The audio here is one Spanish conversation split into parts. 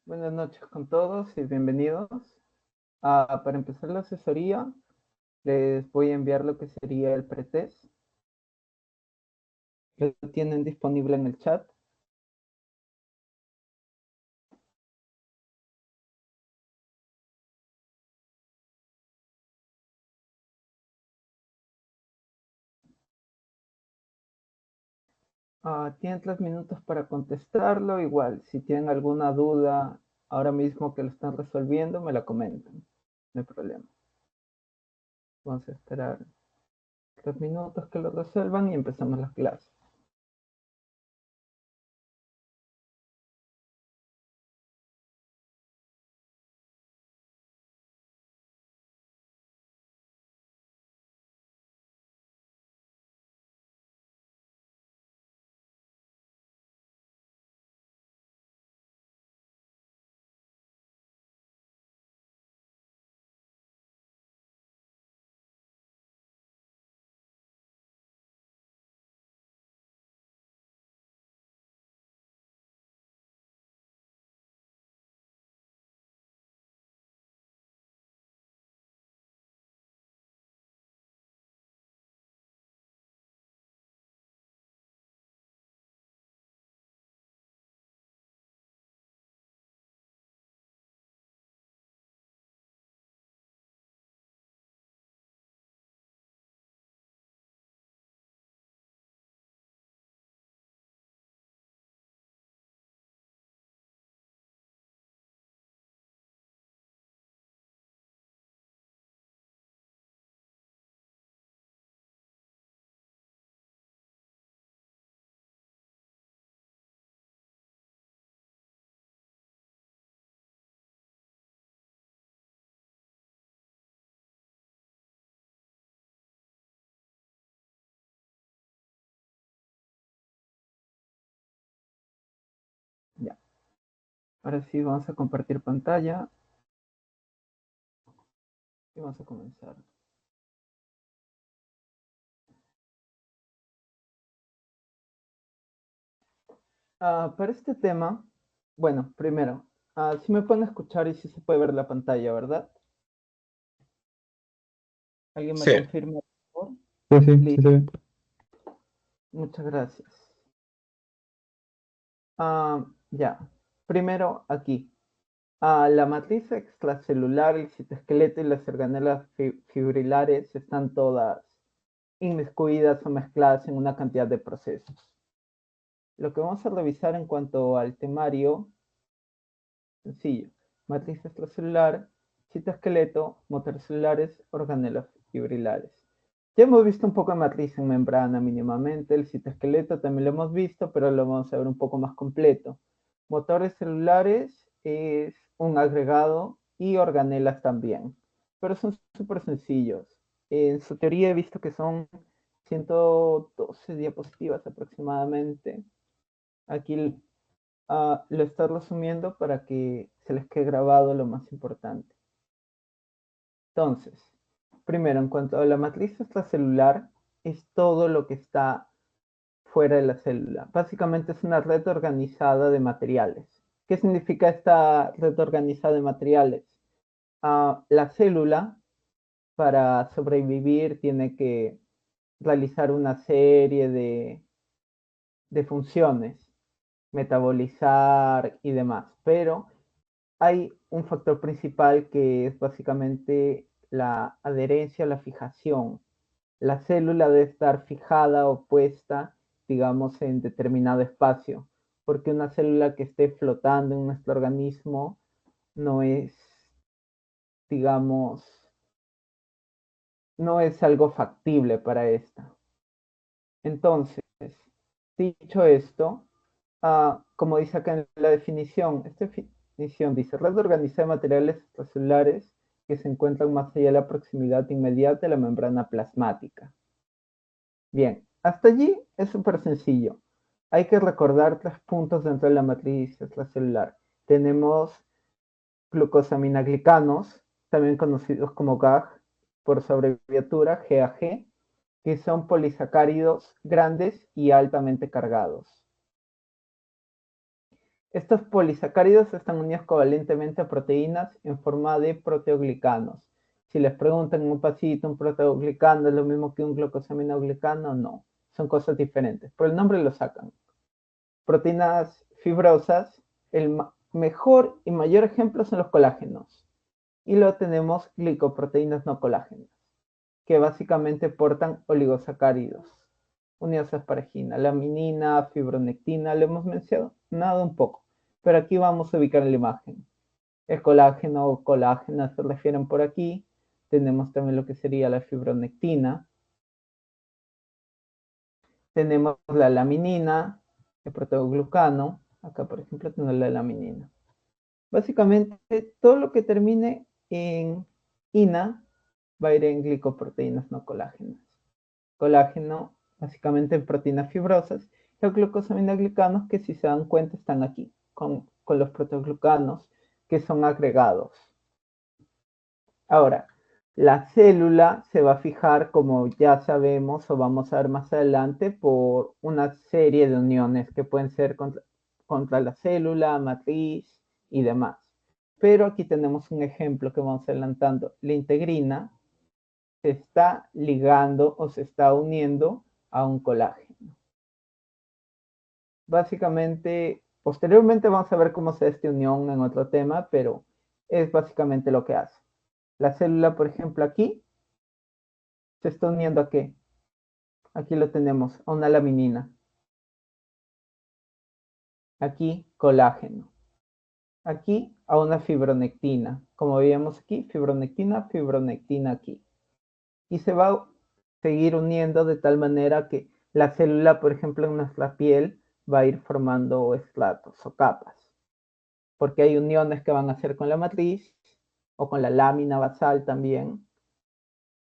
Buenas noches con todos y bienvenidos. Para empezar la asesoría, les voy a enviar lo que sería el pretest. Lo tienen disponible en el chat. Tienen 3 minutos para contestarlo. Igual, si tienen alguna duda ahora mismo que lo están resolviendo, me la comentan. No hay problema. Vamos a esperar 3 minutos que lo resuelvan y empezamos las clases. Ya. Ahora sí, vamos a compartir pantalla y vamos a comenzar. Para este tema, bueno, primero, si me pueden escuchar y si se puede ver la pantalla, ¿verdad? ¿Alguien me Sí, confirma, por favor? sí, sí, sí, Listo, sí. muchas gracias. Ya, primero aquí. La matriz extracelular, el citoesqueleto y las organelas fibrilares están todas inmiscuidas o mezcladas en una cantidad de procesos. Lo que vamos a revisar en cuanto al temario, sencillo. Matriz extracelular, citoesqueleto, motores celulares, organelas fibrilares. Ya hemos visto un poco de matriz en membrana mínimamente, el citoesqueleto también lo hemos visto, pero lo vamos a ver un poco más completo. Motores celulares es un agregado y organelas también, pero son súper sencillos. En su teoría he visto que son 112 diapositivas aproximadamente. Aquí lo estoy resumiendo para que se les quede grabado lo más importante. Entonces, primero, en cuanto a la matriz extracelular, es todo lo que está fuera de la célula. Básicamente es una red organizada de materiales. ¿Qué significa esta red organizada de materiales? La célula, para sobrevivir, tiene que realizar una serie de funciones, metabolizar y demás, pero hay un factor principal que es básicamente la adherencia, la fijación. La célula debe estar fijada o puesta, digamos, en determinado espacio, porque una célula que esté flotando en nuestro organismo no es, digamos, no es algo factible para esta. Entonces, dicho esto, como dice acá en la definición, esta definición dice red organizada de materiales extracelulares que se encuentran más allá de la proximidad inmediata de la membrana plasmática. Bien, hasta allí es súper sencillo. Hay que recordar 3 puntos dentro de la matriz extracelular. Tenemos glucosaminoglicanos, también conocidos como GAG por su abreviatura GAG, que son polisacáridos grandes y altamente cargados. Estos polisacáridos están unidos covalentemente a proteínas en forma de proteoglicanos. Si les preguntan en un pasito, ¿un proteoglicano es lo mismo que un glucosaminoglicano? No, son cosas diferentes. Por el nombre lo sacan. Proteínas fibrosas, el mejor y mayor ejemplo son los colágenos. Y luego tenemos glicoproteínas no colágenas, que básicamente portan oligosacáridos unidos a asparagina, laminina, fibronectina, lo hemos mencionado un poco, pero aquí vamos a ubicar en la imagen. El colágeno o colágena se refieren por aquí. Tenemos también lo que sería la fibronectina. Tenemos la laminina, el proteoglucano. Acá, por ejemplo, tenemos la laminina. Básicamente, todo lo que termine en ina va a ir en glicoproteínas no colágenas. Colágeno, básicamente en proteínas fibrosas, y los glucosaminoglicanos, que si se dan cuenta están aquí, con los proteoglucanos, que son agregados. Ahora, la célula se va a fijar, como ya sabemos o vamos a ver más adelante, por una serie de uniones que pueden ser contra la célula, matriz y demás. Pero aquí tenemos un ejemplo que vamos adelantando. La integrina se está ligando o se está uniendo a un colágeno. Básicamente, posteriormente vamos a ver cómo se da esta unión en otro tema, pero es básicamente lo que hace. La célula, por ejemplo, aquí se está uniendo a qué? Aquí lo tenemos, a una laminina. Aquí, colágeno. Aquí, a una fibronectina. Como veíamos aquí, fibronectina, fibronectina aquí. Y se va a seguir uniendo de tal manera que la célula, por ejemplo, en nuestra piel, va a ir formando estratos o capas. Porque hay uniones que van a hacer con la matriz o con la lámina basal también,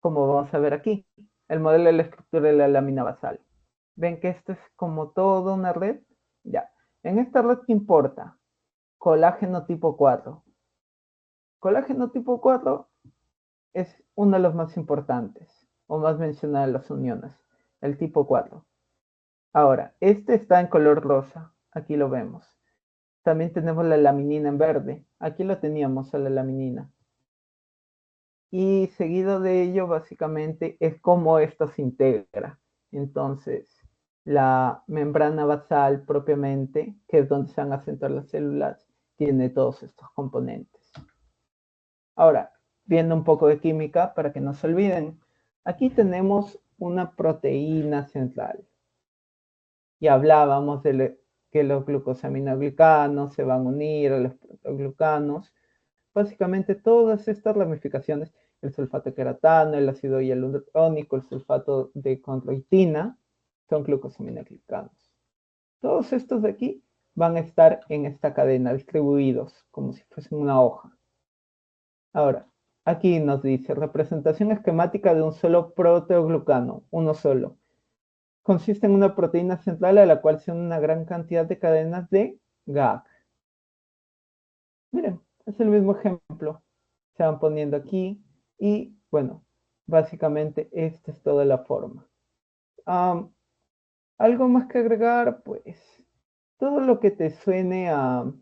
como vamos a ver aquí, el modelo de la estructura de la lámina basal. ¿Ven que esto es como toda una red? Ya. En esta red, ¿qué importa? Colágeno tipo 4. Colágeno tipo 4 es uno de los más importantes, o más mencionados en las uniones, el tipo 4. Ahora, este está en color rosa, aquí lo vemos. También tenemos la laminina en verde, aquí lo teníamos a la laminina. Y seguido de ello, básicamente, es cómo esto se integra. Entonces, la membrana basal propiamente, que es donde se van a asentar las células, tiene todos estos componentes. Ahora, viendo un poco de química, para que no se olviden, aquí tenemos una proteína central. Y hablábamos de que los glucosaminoglicanos se van a unir a los proteoglucanos. Básicamente todas estas ramificaciones, el sulfato de queratano, el ácido hialurónico, el sulfato de condroitina, son glucosaminoglicanos. Todos estos de aquí van a estar en esta cadena, distribuidos como si fuesen una hoja. Ahora, aquí nos dice representación esquemática de un solo proteoglucano, uno solo. Consiste en una proteína central a la cual se une una gran cantidad de cadenas de GAG. Miren, es el mismo ejemplo. Se van poniendo aquí y, bueno, básicamente esta es toda la forma. Algo más que agregar, pues, todo lo que te suene a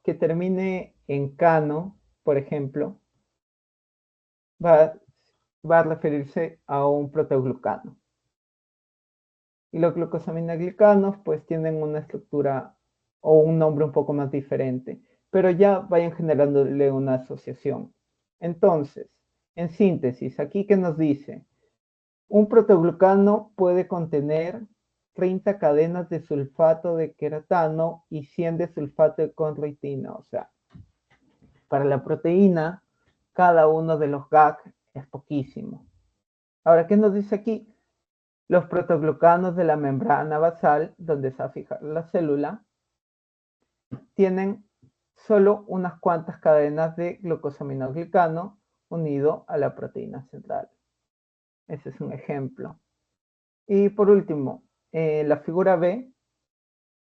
que termine en cano, por ejemplo, va, va a referirse a un proteoglucano. Y los glucosaminoglicanos pues tienen una estructura o un nombre un poco más diferente, pero ya vayan generándole una asociación. Entonces, en síntesis, aquí que nos dice, un proteoglucano puede contener 30 cadenas de sulfato de queratano y 100 de sulfato de condroitina. O sea, para la proteína, cada uno de los GAG es poquísimo. Ahora, ¿qué nos dice aquí? Los protoglucanos de la membrana basal, donde se va a fijar la célula, tienen solo unas cuantas cadenas de glucosaminoglicano unido a la proteína central. Ese es un ejemplo. Y por último, en la figura B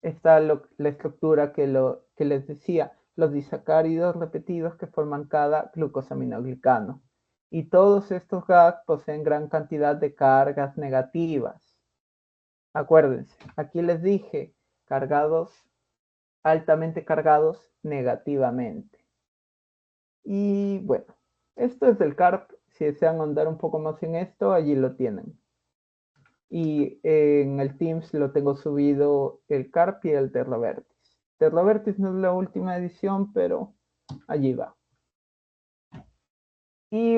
está la estructura que les decía, los disacáridos repetidos que forman cada glucosaminoglicano. Y todos estos GAG poseen gran cantidad de cargas negativas. Acuérdense, aquí les dije, cargados, altamente cargados negativamente. Y bueno, esto es del CARP. Si desean ahondar un poco más en esto, allí lo tienen. Y en el Teams lo tengo subido el CARP y el Terravertis. Terravertis no es la última edición, pero allí va. Y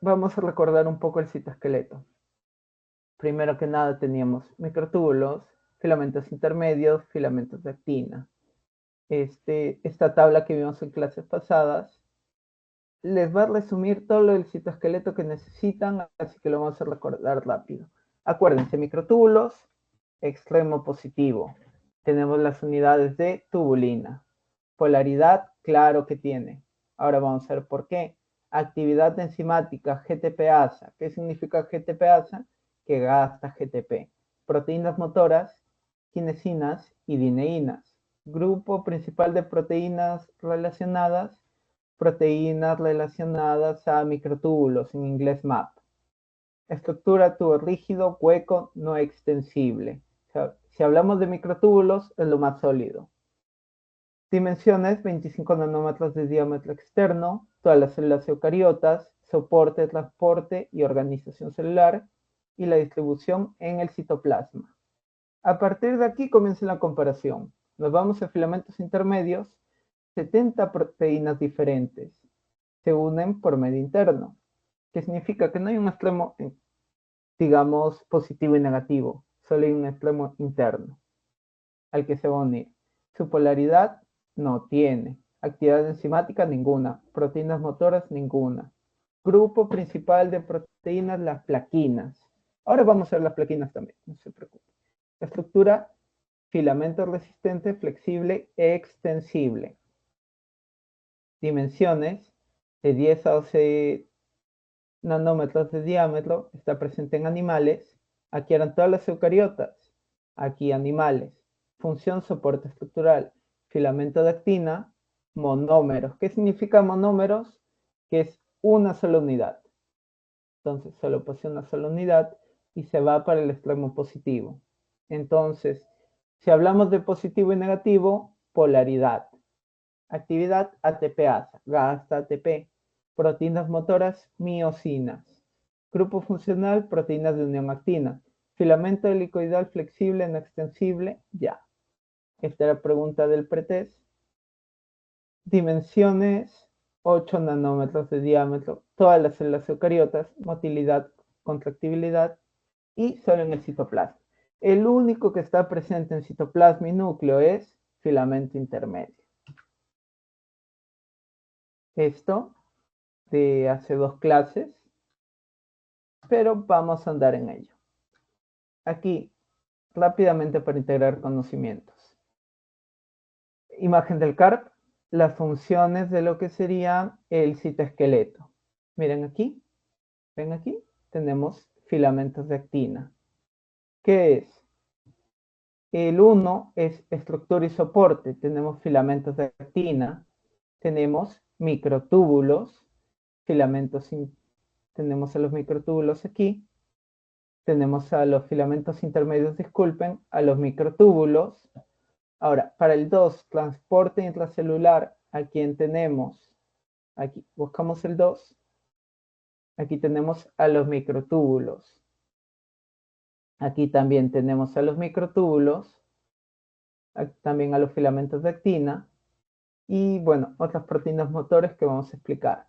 vamos a recordar un poco el citoesqueleto. Primero que nada teníamos microtúbulos, filamentos intermedios, filamentos de actina. Esta tabla que vimos en clases pasadas les va a resumir todo lo del citoesqueleto que necesitan, así que lo vamos a recordar rápido. Acuérdense, microtúbulos, extremo positivo. Tenemos las unidades de tubulina. Polaridad, claro que tiene. Ahora vamos a ver por qué. Actividad enzimática, GTPasa. ¿Qué significa GTPasa? Que gasta GTP. Proteínas motoras, quinesinas y dineínas. Grupo principal de proteínas relacionadas a microtúbulos, en inglés MAP. Estructura tubo rígido, hueco, no extensible. O sea, si hablamos de microtúbulos, es lo más sólido. Dimensiones, 25 nanómetros de diámetro externo, todas las células eucariotas, soporte, transporte y organización celular, y la distribución en el citoplasma. A partir de aquí comienza la comparación. Nos vamos a filamentos intermedios, 70 proteínas diferentes se unen por medio interno, que significa que no hay un extremo, digamos, positivo y negativo, solo hay un extremo interno al que se va a unir. Su polaridad no tiene, actividad enzimática ninguna, proteínas motoras ninguna. Grupo principal de proteínas, las plaquinas. Ahora vamos a ver las plaquinas también, no se preocupe. Estructura, filamento resistente, flexible, extensible. Dimensiones, de 10 a 12 nanómetros de diámetro, está presente en animales. Aquí eran todas las eucariotas, aquí animales. Función, soporte estructural, filamento de actina, monómeros. ¿Qué significa monómeros? Que es una sola unidad. Entonces solo posee una sola unidad y se va para el extremo positivo. Entonces, si hablamos de positivo y negativo, polaridad. Actividad ATPasa, gasta ATP. Proteínas motoras, miosinas. Grupo funcional, proteínas de unión actina. Filamento helicoidal flexible, no extensible, ya. Esta era la pregunta del pretest. Dimensiones, 8 nanómetros de diámetro. Todas las células eucariotas, motilidad, contractibilidad y solo en el citoplasma. El único que está presente en citoplasma y núcleo es filamento intermedio. Esto de hace 2 clases, pero vamos a andar en ello. Aquí, rápidamente para integrar conocimientos. Imagen del CARP, las funciones de lo que sería el citoesqueleto. Miren aquí, ven aquí, tenemos filamentos de actina. ¿Qué es? El 1 es estructura y soporte, tenemos filamentos de actina, tenemos microtúbulos, filamentos, tenemos a los microtúbulos aquí, tenemos a los filamentos intermedios, disculpen, a los microtúbulos. Ahora, para el 2, transporte intracelular, ¿a quién tenemos? Aquí buscamos el 2. Aquí tenemos a los microtúbulos. Aquí también tenemos a los microtúbulos, también a los filamentos de actina y, bueno, otras proteínas motores que vamos a explicar.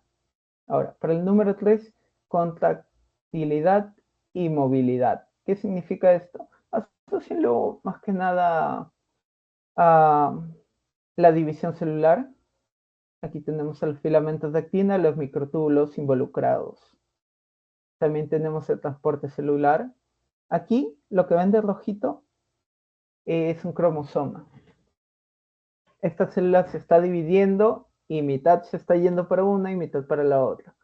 Ahora, para el número 3, contractilidad y movilidad. ¿Qué significa esto? Asocienlo más que nada a la división celular. Aquí tenemos los filamentos de actina, los microtúbulos involucrados. También tenemos el transporte celular. Aquí lo que ven de rojito es un cromosoma. Esta célula se está dividiendo y mitad se está yendo para una y mitad para la otra.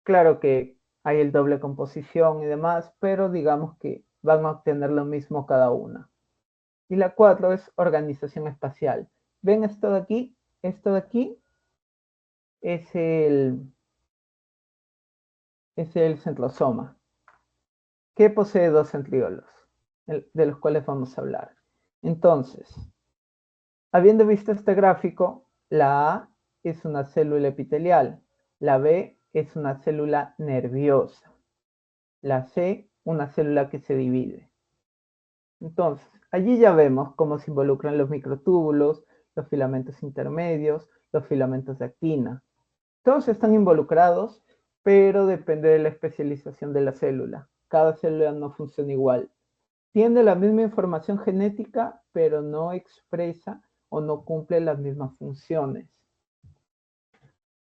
Claro que hay el doble composición y demás, pero digamos que van a obtener lo mismo cada una. Y la 4 es organización espacial. ¿Ven esto de aquí? Esto de aquí es el centrosoma, que posee 2 centriolos, de los cuales vamos a hablar. Entonces, habiendo visto este gráfico, la A es una célula epitelial, la B es una célula nerviosa, la C una célula que se divide. Entonces, allí ya vemos cómo se involucran los microtúbulos, los filamentos intermedios, los filamentos de actina. Todos están involucrados, pero depende de la especialización de la célula. Cada célula no funciona igual. Tiene la misma información genética, pero no expresa o no cumple las mismas funciones.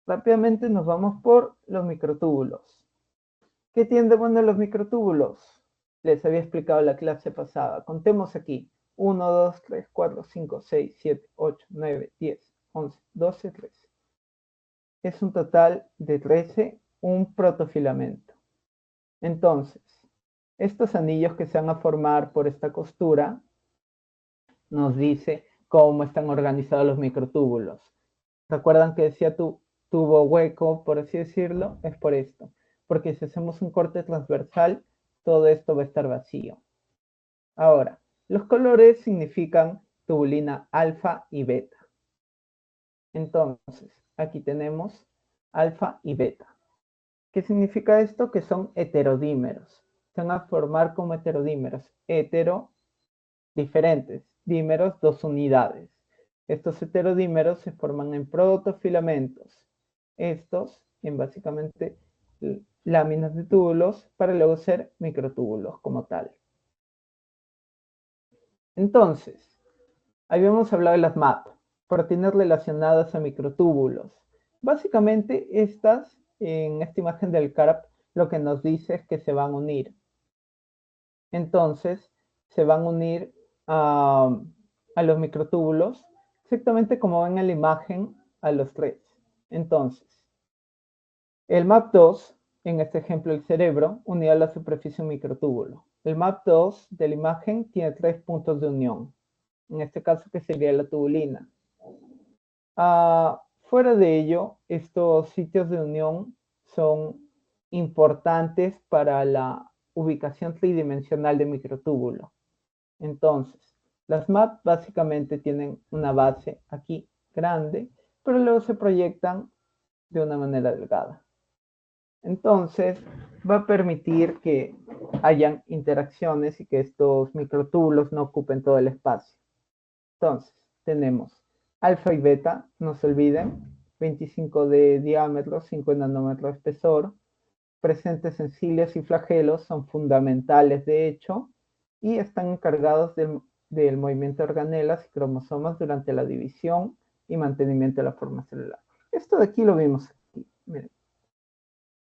Rápidamente nos vamos por los microtúbulos. ¿Qué tienen de bueno los microtúbulos? Les había explicado la clase pasada. Contemos aquí. 1, 2, 3, 4, 5, 6, 7, 8, 9, 10, 11, 12, 13. Es un total de 13, un protofilamento. Entonces, estos anillos que se van a formar por esta costura nos dice cómo están organizados los microtúbulos. ¿Recuerdan que decía tubo hueco, por así decirlo? Es por esto. Porque si hacemos un corte transversal, todo esto va a estar vacío. Ahora, los colores significan tubulina alfa y beta. Entonces, aquí tenemos alfa y beta. ¿Qué significa esto? Que son heterodímeros. Se van a formar como heterodímeros. Hetero, diferentes. Dímeros, dos unidades. Estos heterodímeros se forman en protofilamentos. Estos en básicamente láminas de túbulos para luego ser microtúbulos como tal. Entonces, habíamos hablado de las MAP, proteínas relacionadas a microtúbulos. Básicamente estas, en esta imagen del CARP, lo que nos dice es que se van a unir. Entonces, se van a unir a los microtúbulos, exactamente como ven en la imagen a los tres. Entonces, el MAP2, en este ejemplo el cerebro, unido a la superficie de un microtúbulo. El MAP2 de la imagen tiene 3 puntos de unión, en este caso que sería la tubulina. Fuera de ello, estos sitios de unión son importantes para la ubicación tridimensional de microtúbulo. Entonces, las MAP básicamente tienen una base aquí grande, pero luego se proyectan de una manera delgada. Entonces, va a permitir que hayan interacciones y que estos microtúbulos no ocupen todo el espacio. Entonces, tenemos alfa y beta, no se olviden, 25 de diámetro, 5 nanómetros de espesor, presentes en cilios y flagelos, son fundamentales de hecho, y están encargados del movimiento de organelas y cromosomas durante la división y mantenimiento de la forma celular. Esto de aquí lo vimos aquí, miren.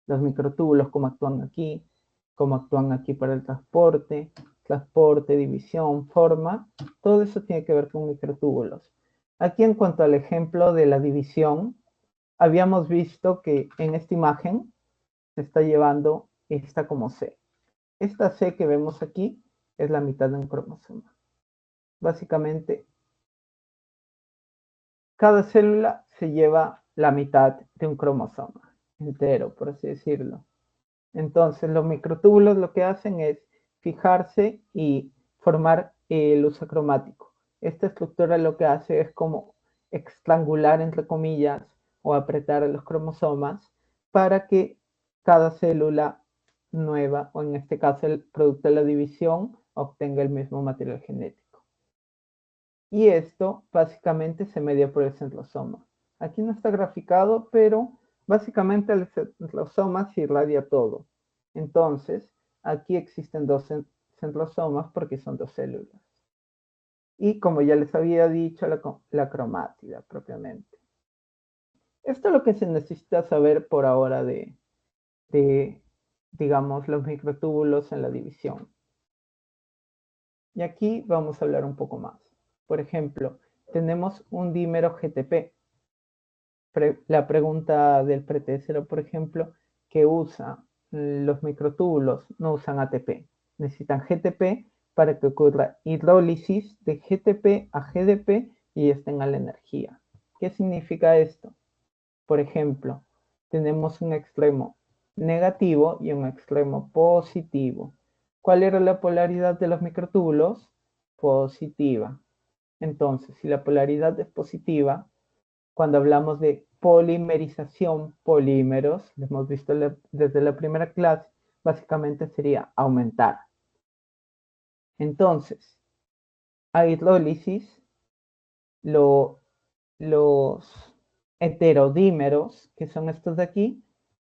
Los microtúbulos, cómo actúan aquí para el transporte, división, forma, todo eso tiene que ver con microtúbulos. Aquí en cuanto al ejemplo de la división, habíamos visto que en esta imagen se está llevando esta como C. Esta C que vemos aquí es la mitad de un cromosoma. Básicamente, cada célula se lleva la mitad de un cromosoma entero, por así decirlo. Entonces, los microtúbulos lo que hacen es fijarse y formar el uso cromático. Esta estructura lo que hace es como estrangular, entre comillas, o apretar los cromosomas para que cada célula nueva, o en este caso el producto de la división, obtenga el mismo material genético. Y esto básicamente se media por el centrosoma. Aquí no está graficado, pero básicamente el centrosoma se irradia todo. Entonces, aquí existen dos centrosomas porque son dos células. Y como ya les había dicho, la cromátida propiamente. Esto es lo que se necesita saber por ahora de digamos, los microtúbulos en la división. Y aquí vamos a hablar un poco más. Por ejemplo, tenemos un dímero GTP. La pregunta del pretérito, por ejemplo, que usa los microtúbulos, no usan ATP. Necesitan GTP para que ocurra hidrólisis de GTP a GDP y estén a la energía. ¿Qué significa esto? Por ejemplo, tenemos un extremo negativo y un extremo positivo. ¿Cuál era la polaridad de los microtúbulos? positiva. Entonces, si la polaridad es positiva, cuando hablamos de polimerización, polímeros, lo hemos visto desde la primera clase, básicamente sería aumentar. Entonces, a hidrólisis, los heterodímeros, que son estos de aquí,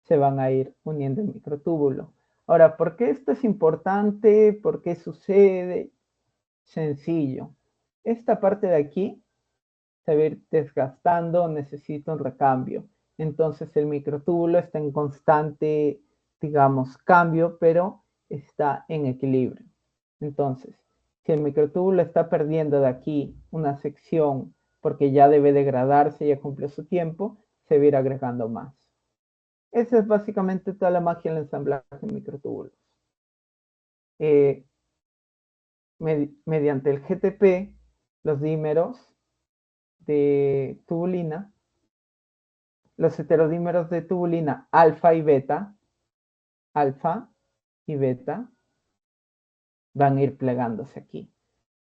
se van a ir uniendo en microtúbulo. Ahora, ¿por qué esto es importante? ¿Por qué sucede? Sencillo. Esta parte de aquí se va a ir desgastando, necesita un recambio. Entonces el microtúbulo está en constante, digamos, cambio, pero está en equilibrio. Entonces, si el microtúbulo está perdiendo de aquí una sección porque ya debe degradarse, ya cumplió su tiempo, se va a ir agregando más. Esa es básicamente toda la magia del ensamblaje en microtúbulos. Mediante el GTP, los dímeros de tubulina, los heterodímeros de tubulina alfa y beta, van a ir plegándose aquí.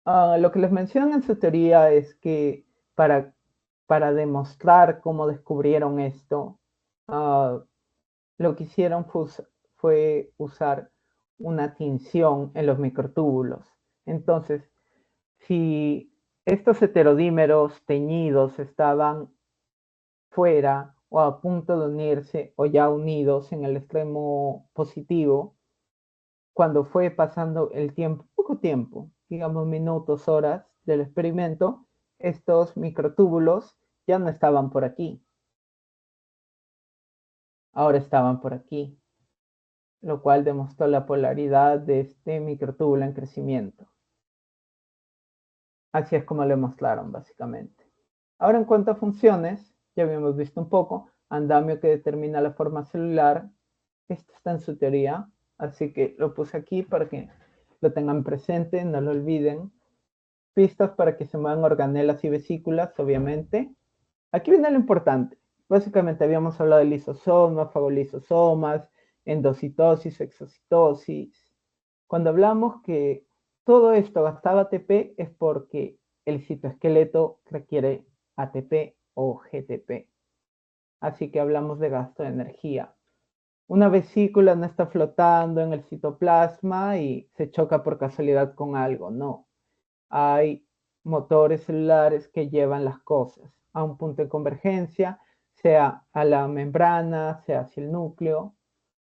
Lo que les mencionan en su teoría es que para demostrar cómo descubrieron esto, lo que hicieron fue usar una tinción en los microtúbulos. Entonces, si estos heterodímeros teñidos estaban fuera o a punto de unirse o ya unidos en el extremo positivo, cuando fue pasando el tiempo, poco tiempo, digamos minutos, horas del experimento, estos microtúbulos ya no estaban por aquí, ahora estaban por aquí, lo cual demostró la polaridad de este microtúbulo en crecimiento. Así es como lo mostraron básicamente. Ahora en cuanto a funciones, ya habíamos visto un poco, andamio que determina la forma celular, esto está en su teoría, así que lo puse aquí para que lo tengan presente, no lo olviden. Pistas para que se muevan organelas y vesículas, obviamente. Aquí viene lo importante. Básicamente habíamos hablado de lisosomas, fagolisosomas, endocitosis, exocitosis. Cuando hablamos que todo esto gastaba ATP es porque el citoesqueleto requiere ATP o GTP. Así que hablamos de gasto de energía. Una vesícula no está flotando en el citoplasma y se choca por casualidad con algo, no. Hay motores celulares que llevan las cosas a un punto de convergencia, sea a la membrana, sea hacia el núcleo,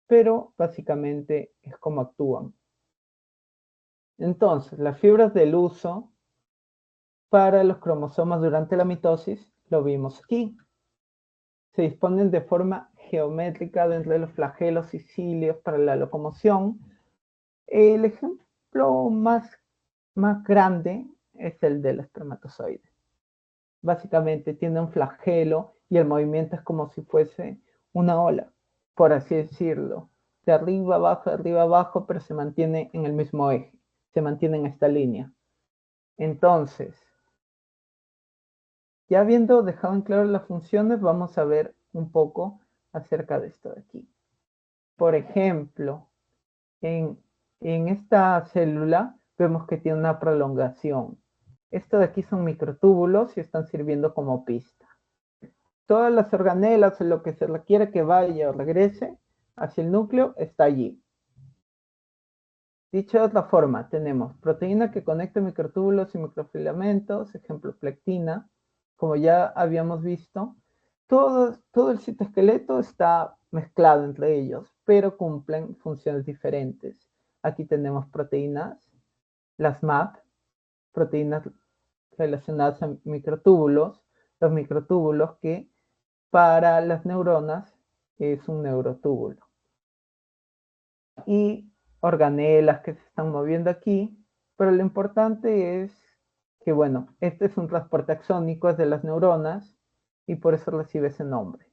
pero básicamente es como actúan. Entonces, las fibras del uso para los cromosomas durante la mitosis lo vimos aquí. Se disponen de forma geométrica dentro de los flagelos y cilios para la locomoción. El ejemplo más grande es el del espermatozoide. Básicamente tiene un flagelo y el movimiento es como si fuese una ola, por así decirlo. De arriba abajo, pero se mantiene en el mismo eje, se mantiene en esta línea. Entonces, ya habiendo dejado en claro las funciones, vamos a ver un poco acerca de esto de aquí. Por ejemplo, en esta célula vemos que tiene una prolongación. Esto de aquí son microtúbulos y están sirviendo como pista. Todas las organelas, lo que se requiere que vaya o regrese hacia el núcleo, está allí. Dicho de otra forma, tenemos proteína que conecta microtúbulos y microfilamentos, ejemplo plectina, como ya habíamos visto. Todo el citoesqueleto está mezclado entre ellos, pero cumplen funciones diferentes. Aquí tenemos proteínas, las MAP, proteínas relacionadas a microtúbulos, los microtúbulos que para las neuronas es un neurotúbulo. Y organelas que se están moviendo aquí, pero lo importante es que, bueno, este es un transporte axónico, es de las neuronas, y por eso recibe ese nombre.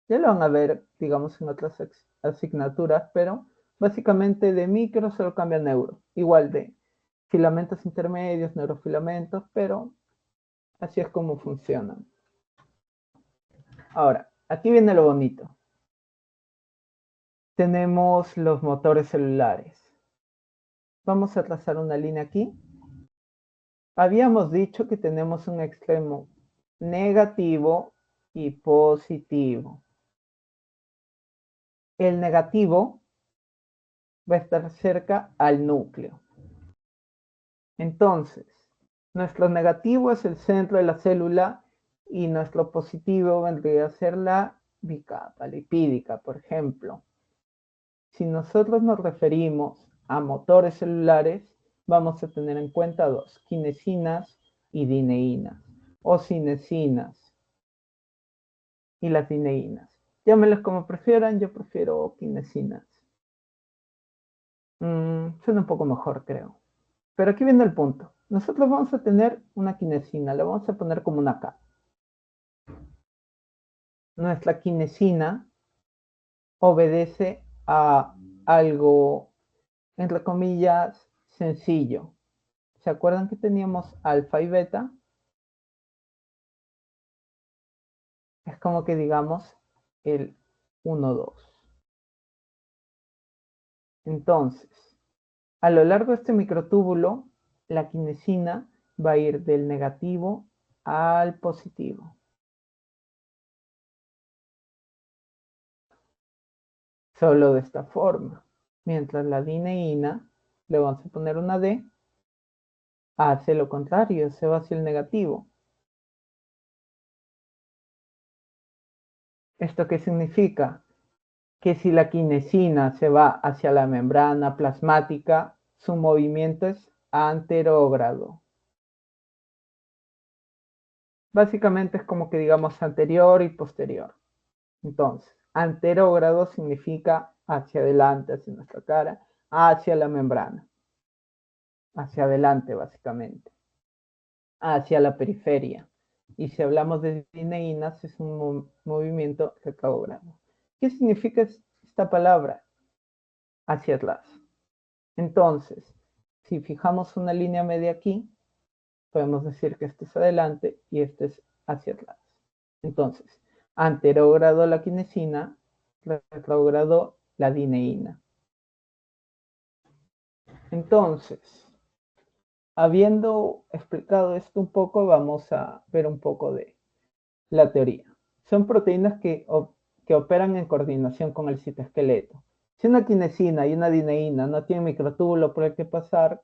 Ya lo van a ver, digamos, en otras asignaturas, pero básicamente de micro solo cambia neuro, igual de filamentos intermedios, neurofilamentos, pero así es como funcionan. Ahora, aquí viene lo bonito. Tenemos los motores celulares. Vamos a trazar una línea aquí Habíamos dicho que tenemos un extremo negativo y positivo. El negativo va a estar cerca al núcleo. Entonces, nuestro negativo es el centro de la célula y nuestro positivo vendría a ser la bicapa lipídica, por ejemplo. Si nosotros nos referimos a motores celulares, vamos a tener en cuenta dos, kinesinas y dineínas, o cinesinas y las dineínas. Llámenlas como prefieran, yo prefiero kinesinas. Suena un poco mejor, creo. Pero aquí viene el punto. Nosotros vamos a tener una kinesina, la vamos a poner como una K. Nuestra kinesina obedece a algo, entre comillas, sencillo. ¿Se acuerdan que teníamos alfa y beta? Es como que digamos el 1, 2. Entonces, a lo largo de este microtúbulo, la kinesina va a ir del negativo al positivo. Solo de esta forma. Mientras la dineína, le vamos a poner una D, hace lo contrario, se va hacia el negativo. ¿Esto qué significa? Que si la kinesina se va hacia la membrana plasmática, su movimiento es anterógrado. Básicamente es como que digamos anterior y posterior. Entonces, anterógrado significa hacia adelante, hacia nuestra cara, hacia la membrana, hacia adelante básicamente, hacia la periferia. Y si hablamos de dineínas, es un movimiento retrógrado. ¿Qué significa esta palabra? Hacia atrás. Entonces, si fijamos una línea media aquí, podemos decir que este es adelante y este es hacia atrás. Entonces, anterógrado la kinesina, retrógrado la dineína. Entonces, habiendo explicado esto un poco, vamos a ver un poco de la teoría. Son proteínas que operan en coordinación con el citoesqueleto. Si una kinesina y una dineína no tienen microtúbulo por el que pasar,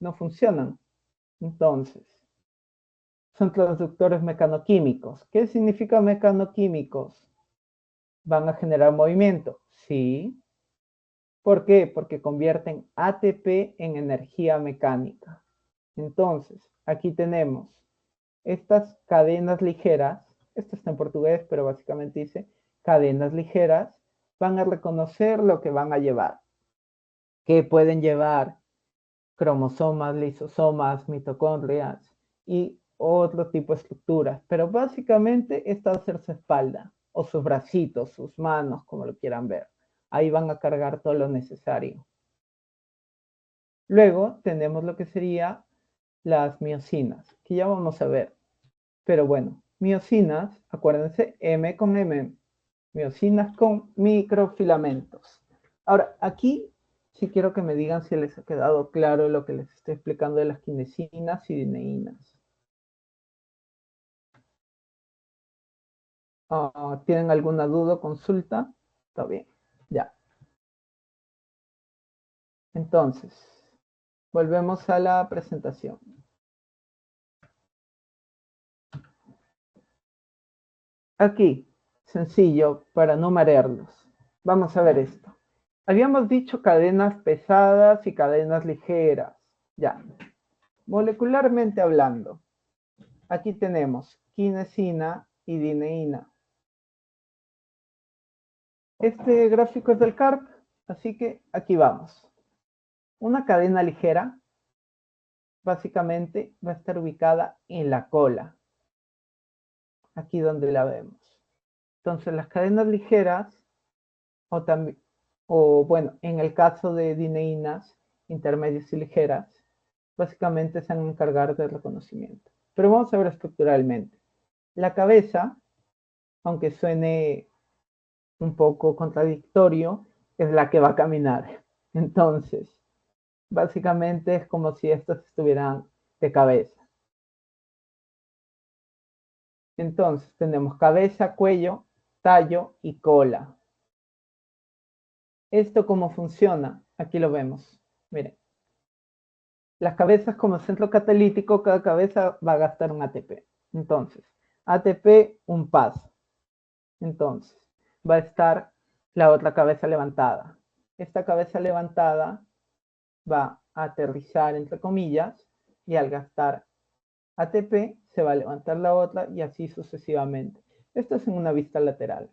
no funcionan. Entonces, son transductores mecanoquímicos. ¿Qué significa mecanoquímicos? ¿Van a generar movimiento? Sí. ¿Por qué? Porque convierten ATP en energía mecánica. Entonces, aquí tenemos estas cadenas ligeras, esto está en portugués, pero básicamente dice cadenas ligeras, van a reconocer lo que van a llevar. ¿Qué pueden llevar? Cromosomas, lisosomas, mitocondrias y otro tipo de estructuras. Pero básicamente esta va a ser su espalda o sus bracitos, sus manos, como lo quieran ver. Ahí van a cargar todo lo necesario. Luego tenemos lo que sería las miosinas, que ya vamos a ver. Pero bueno, miosinas, acuérdense, M con M, miosinas con microfilamentos. Ahora, aquí sí quiero que me digan si les ha quedado claro lo que les estoy explicando de las kinesinas y dineínas. ¿Tienen alguna duda o consulta? Está bien, ya. Entonces, volvemos a la presentación. Aquí, sencillo, para no marearlos. Vamos a ver esto. Habíamos dicho cadenas pesadas y cadenas ligeras. Ya, molecularmente hablando, aquí tenemos kinesina y dineína. Este gráfico es del CARP, así que aquí vamos. Una cadena ligera básicamente va a estar ubicada en la cola, aquí donde la vemos. Entonces las cadenas ligeras, o también, o bueno, en el caso de dineínas intermedias y ligeras, básicamente se van a encargar del reconocimiento. Pero vamos a ver estructuralmente. La cabeza, aunque suene un poco contradictorio, es la que va a caminar. Entonces, básicamente es como si estas estuvieran de cabeza. Entonces tenemos cabeza, cuello, tallo y cola. ¿Esto cómo funciona? Aquí lo vemos. Miren. Las cabezas como centro catalítico, cada cabeza va a gastar un ATP. Entonces, ATP, un paso. Entonces, va a estar la otra cabeza levantada. Esta cabeza levantada va a aterrizar, entre comillas, y al gastar ATP se va a levantar la otra y así sucesivamente. Esto es en una vista lateral.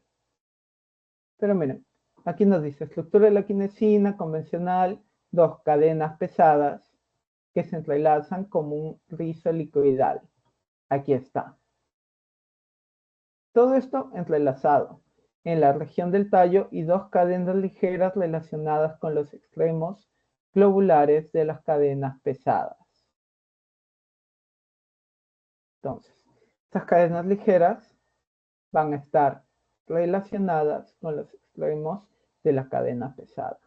Pero miren, aquí nos dice estructura de la quinesina convencional, dos cadenas pesadas que se entrelazan como un rizo helicoidal. Aquí está. Todo esto entrelazado en la región del tallo y dos cadenas ligeras relacionadas con los extremos globulares de las cadenas pesadas. Entonces, estas cadenas ligeras van a estar relacionadas con los extremos de la cadena pesada.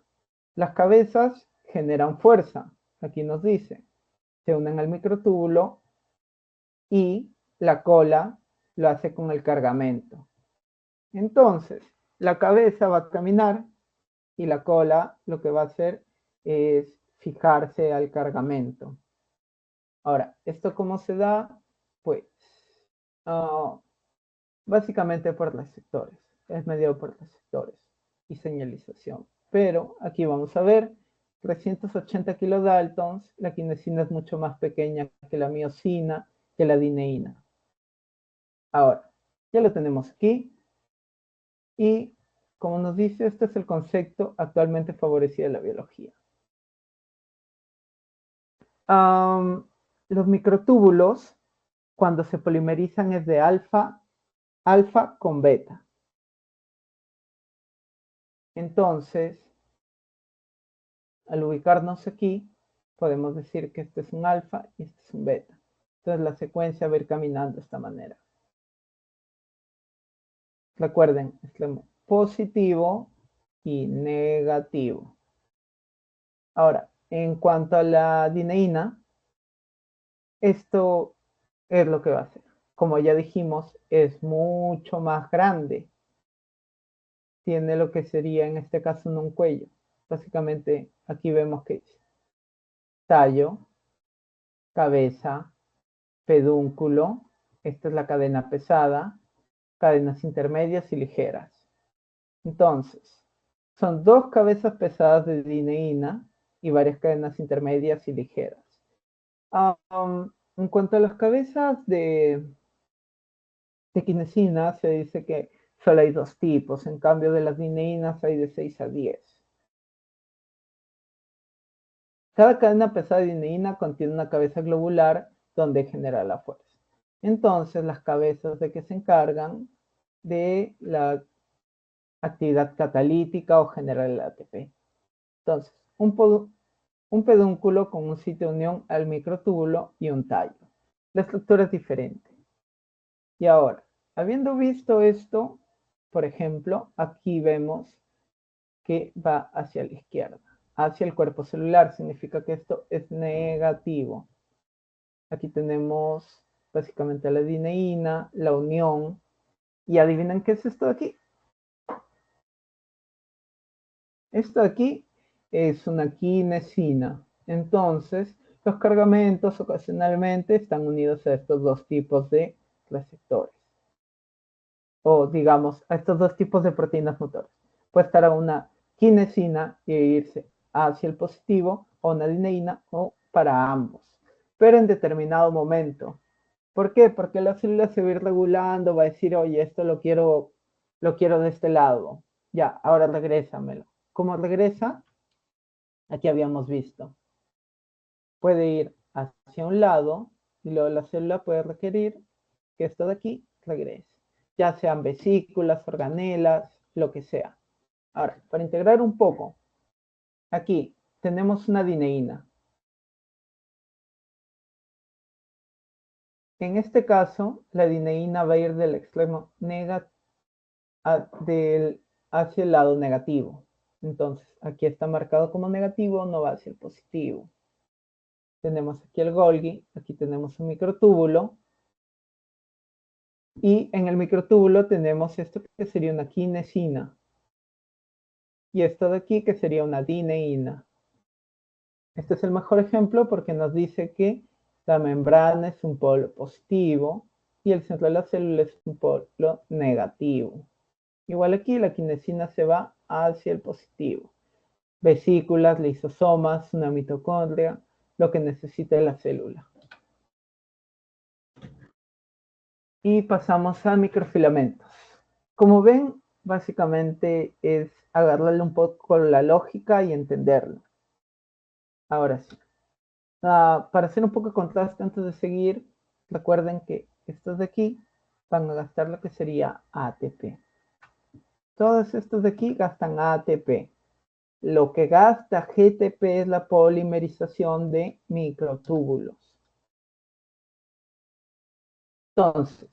Las cabezas generan fuerza, aquí nos dice, se unen al microtúbulo y la cola lo hace con el cargamento. Entonces, la cabeza va a caminar y la cola lo que va a hacer es fijarse al cargamento. Ahora, ¿esto cómo se da? Pues básicamente por receptores. Es mediado por receptores y señalización. Pero aquí vamos a ver 380 kilodaltons, la quinesina es mucho más pequeña que la miosina, que la dineína. Ahora, ya lo tenemos aquí. Y como nos dice, este es el concepto actualmente favorecido de la biología. Los microtúbulos, cuando se polimerizan, es de alfa con beta. Entonces, al ubicarnos aquí, podemos decir que este es un alfa y este es un beta. Entonces la secuencia va a ir caminando de esta manera. Recuerden, extremo positivo y negativo. Ahora, en cuanto a la dineína, esto es lo que va a hacer. Como ya dijimos, es mucho más grande. Tiene lo que sería en este caso un cuello. Básicamente aquí vemos que es tallo, cabeza, pedúnculo, esta es la cadena pesada, cadenas intermedias y ligeras. Entonces, son dos cabezas pesadas de dineína y varias cadenas intermedias y ligeras. En cuanto a las cabezas de quinesina, se dice que solo hay dos tipos, en cambio de las dineínas hay de 6 a 10. Cada cadena pesada de dineína contiene una cabeza globular donde genera la fuerza. Entonces, las cabezas de que se encargan de la actividad catalítica o generar el ATP. Entonces, un pedúnculo con un sitio de unión al microtúbulo y un tallo. La estructura es diferente. Y ahora, habiendo visto esto, por ejemplo, aquí vemos que va hacia la izquierda, hacia el cuerpo celular, significa que esto es negativo. Aquí tenemos básicamente la dineína, la unión, y adivinen qué es esto de aquí. Esto de aquí es una quinesina. Entonces, los cargamentos ocasionalmente están unidos a estos dos tipos de receptores. O digamos, a estos dos tipos de proteínas motoras. Puede estar a una quinesina e irse hacia el positivo, o una dineína, o para ambos. Pero en determinado momento. ¿Por qué? Porque la célula se va a ir regulando, va a decir, oye, esto lo quiero de este lado. Ya, ahora regrésamelo. ¿Cómo regresa? Aquí habíamos visto. Puede ir hacia un lado y luego la célula puede requerir que esto de aquí regrese. Ya sean vesículas, organelas, lo que sea. Ahora, para integrar un poco, aquí tenemos una dineína. En este caso, la dineína va a ir del extremo hacia el lado negativo. Entonces, aquí está marcado como negativo, no va hacia el positivo. tenemos aquí el Golgi, aquí tenemos un microtúbulo, y en el microtúbulo tenemos esto que sería una quinesina, y esto de aquí que sería una dineína. Este es el mejor ejemplo porque nos dice que la membrana es un polo positivo y el centro de la célula es un polo negativo. Igual aquí la quinesina se va hacia el positivo. Vesículas, lisosomas, una mitocondria, lo que necesita la célula. Y pasamos a microfilamentos. Como ven, básicamente es agarrarle un poco la lógica y entenderlo. Ahora sí. Para hacer un poco de contraste antes de seguir, recuerden que estos de aquí van a gastar lo que sería ATP. Todos estos de aquí gastan ATP. Lo que gasta GTP es la polimerización de microtúbulos. Entonces,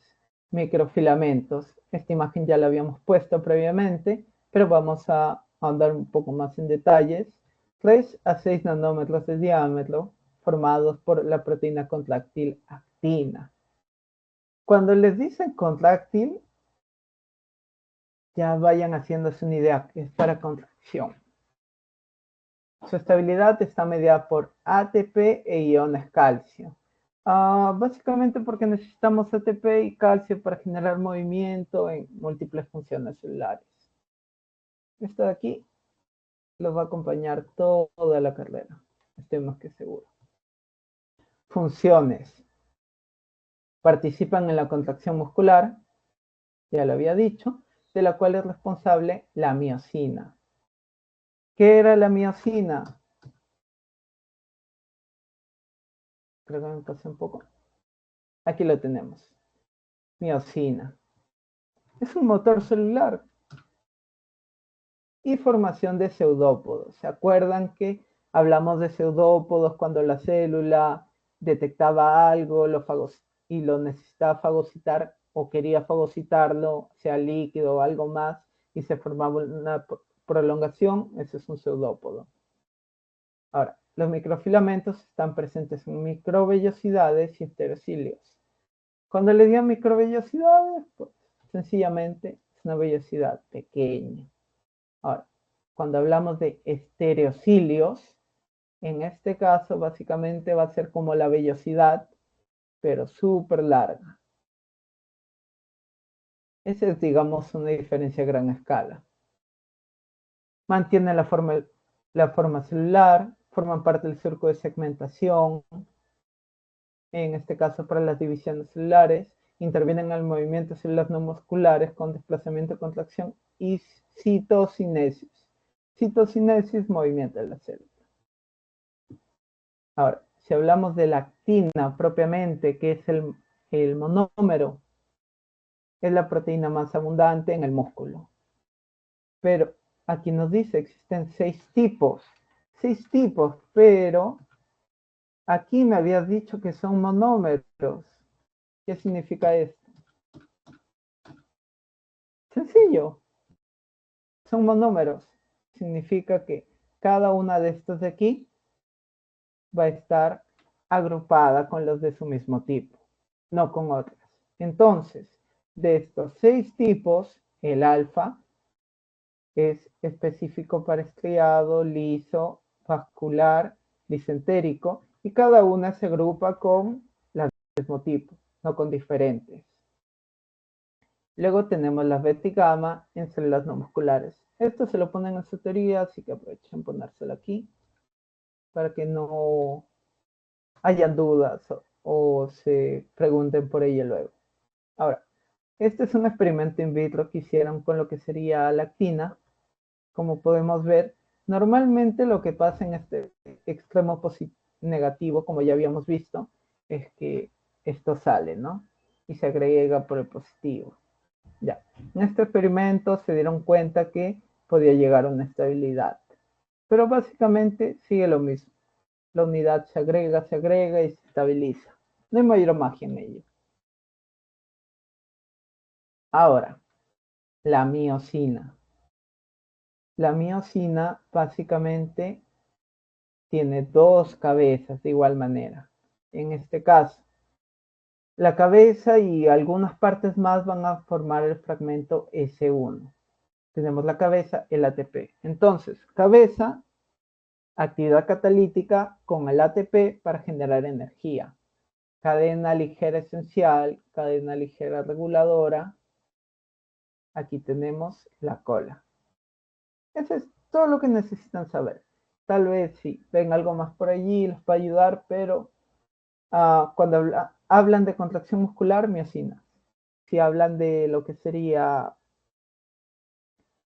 microfilamentos. Esta imagen ya la habíamos puesto previamente, pero vamos a andar un poco más en detalles. 3 a 6 nanómetros de diámetro, formados por la proteína contráctil actina. Cuando les dicen contráctil, ya vayan haciéndose una idea que es para contracción. Su estabilidad está mediada por ATP e iones calcio. Básicamente porque necesitamos ATP y calcio para generar movimiento en múltiples funciones celulares. Esto de aquí los va a acompañar toda la carrera, estoy más que seguro. Funciones. Participan en la contracción muscular, ya lo había dicho, de la cual es responsable la miosina. ¿Qué era la miosina? Creo que me pasé un poco. Aquí lo tenemos. Miosina. Es un motor celular y formación de pseudópodos. ¿Se acuerdan que hablamos de pseudópodos cuando la célula detectaba algo y lo necesitaba fagocitar o quería fagocitarlo, sea líquido o algo más, y se formaba una prolongación? Ese es un pseudópodo. Ahora, los microfilamentos están presentes en microvellosidades y estereocilios. Cuando le digan microvellosidades, pues sencillamente es una vellosidad pequeña. Ahora, cuando hablamos de estereocilios, en este caso básicamente va a ser como la vellosidad, pero súper larga. Esa es, digamos, una diferencia a gran escala. Mantienen la forma celular, forman parte del circo de segmentación, en este caso para las divisiones celulares, intervienen en el movimiento de células no musculares con desplazamiento, contracción y citocinesis. Citocinesis, movimiento de la célula. Ahora, si hablamos de la actina propiamente, que es el monómero, es la proteína más abundante en el músculo. Pero aquí nos dice existen 6 tipos, pero aquí me habías dicho que son monómeros. ¿Qué significa esto? Sencillo, son monómeros. Significa que cada una de estos de aquí va a estar agrupada con los de su mismo tipo, no con otras. Entonces, de estos 6 tipos, el alfa es específico para estriado, liso, vascular, disentérico, y cada una se agrupa con el mismo tipo, no con diferentes. Luego tenemos la beta y gamma en células no musculares. Esto se lo ponen en su teoría, así que aprovechen ponérselo aquí para que no hayan dudas o se pregunten por ella luego. Ahora, este es un experimento in vitro que hicieron con lo que sería la actina. Como podemos ver, normalmente lo que pasa en este extremo negativo, como ya habíamos visto, es que esto sale, ¿no? Y se agrega por el positivo. Ya. En este experimento se dieron cuenta que podía llegar a una estabilidad. Pero básicamente sigue lo mismo. La unidad se agrega y se estabiliza. No hay mayor magia en ello. Ahora, la miosina. La miosina básicamente tiene dos cabezas de igual manera. En este caso, la cabeza y algunas partes más van a formar el fragmento S1. Tenemos la cabeza, el ATP. Entonces, cabeza, actividad catalítica con el ATP para generar energía. Cadena ligera esencial, cadena ligera reguladora. Aquí tenemos la cola. Eso es todo lo que necesitan saber. Tal vez si ven algo más por allí les va a ayudar, pero cuando hablan de contracción muscular, miocina. Si hablan de lo que sería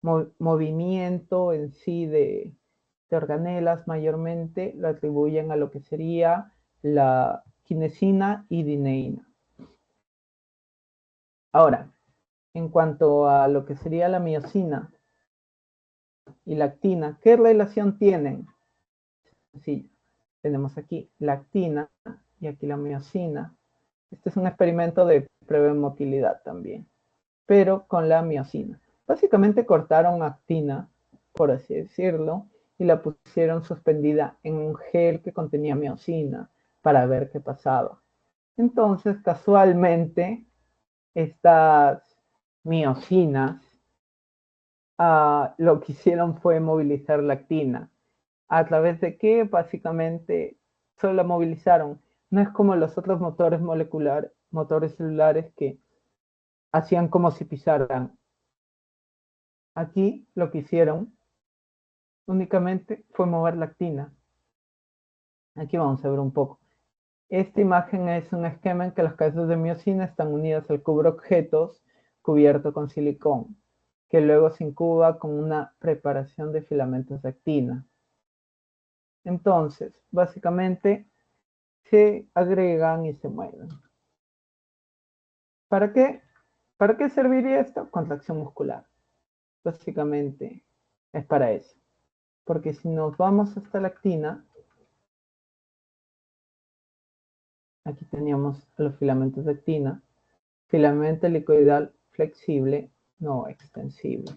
movimiento en sí de organelas, mayormente lo atribuyen a lo que sería la kinesina y dineína. Ahora, en cuanto a lo que sería la miocina y la actina, ¿qué relación tienen? Sí, tenemos aquí la actina y aquí la miocina. Este es un experimento de prueba de motilidad también, pero con la miocina. Básicamente cortaron actina, por así decirlo, y la pusieron suspendida en un gel que contenía miocina para ver qué pasaba. Entonces, casualmente, estas miocinas lo que hicieron fue movilizar la actina. ¿A través de qué? Básicamente, solo la movilizaron. No es como los otros motores motores celulares que hacían como si pisaran. Aquí lo que hicieron únicamente fue mover la actina. Aquí vamos a ver un poco. Esta imagen es un esquema en que las cabezas de miocina están unidas al objetos cubierto con silicón, que luego se incuba con una preparación de filamentos de actina. Entonces, básicamente, se agregan y se mueven. ¿Para qué? ¿Para qué serviría esto? Contracción muscular. Básicamente es para eso. Porque si nos vamos hasta la actina, aquí teníamos los filamentos de actina, filamento helicoidal flexible, no extensible.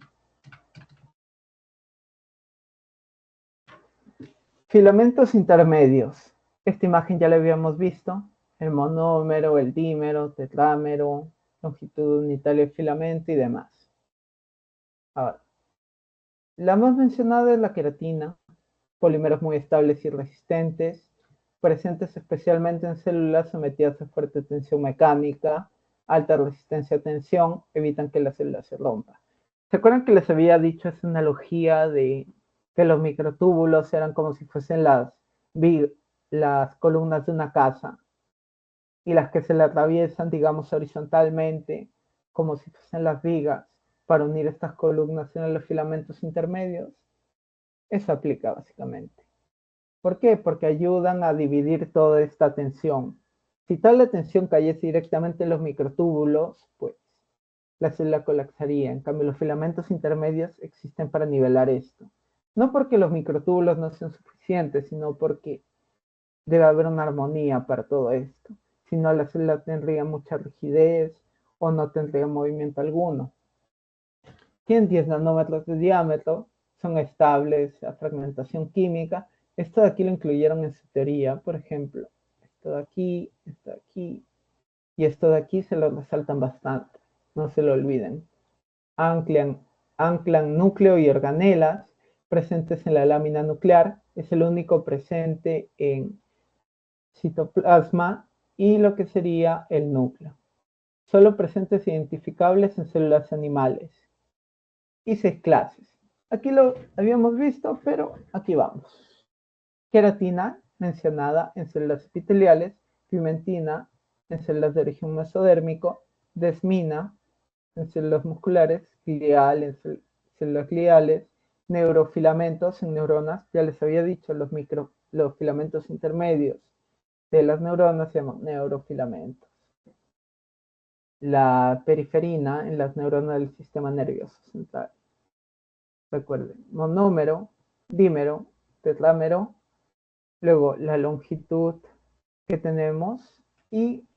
Filamentos intermedios. Esta imagen ya la habíamos visto. El monómero, el dímero, tetrámero, longitud unital del filamento y demás. Ahora, la más mencionada es la queratina, polímeros muy estables y resistentes, presentes especialmente en células sometidas a fuerte tensión mecánica, alta resistencia a tensión, evitan que la célula se rompa. ¿Se acuerdan que les había dicho esa analogía de que los microtúbulos eran como si fuesen las columnas de una casa y las que se le atraviesan, digamos, horizontalmente, como si fuesen las vigas, para unir estas columnas en los filamentos intermedios? Eso aplica básicamente. ¿Por qué? Porque ayudan a dividir toda esta tensión. Si toda la tensión cayese directamente en los microtúbulos, pues la célula colapsaría. En cambio, los filamentos intermedios existen para nivelar esto. No porque los microtúbulos no sean suficientes, sino porque debe haber una armonía para todo esto. Si no, la célula tendría mucha rigidez o no tendría movimiento alguno. Tienen 10 nanómetros de diámetro, son estables a fragmentación química. Esto de aquí lo incluyeron en su teoría, por ejemplo. Esto de aquí y esto de aquí se lo resaltan bastante, no se lo olviden. Anclan núcleo y organelas presentes en la lámina nuclear, es el único presente en citoplasma y lo que sería el núcleo. Solo presentes identificables en células animales. Y 6 clases. Aquí lo habíamos visto, pero aquí vamos. Queratina, mencionada en células epiteliales, pimentina en células de origen mesodérmico, desmina en células musculares, glial en células gliales, neurofilamentos en neuronas, ya les había dicho, los filamentos intermedios de las neuronas se llaman neurofilamentos. La periferina en las neuronas del sistema nervioso central. Recuerden, monómero, dímero, tetrámero, luego la longitud que tenemos y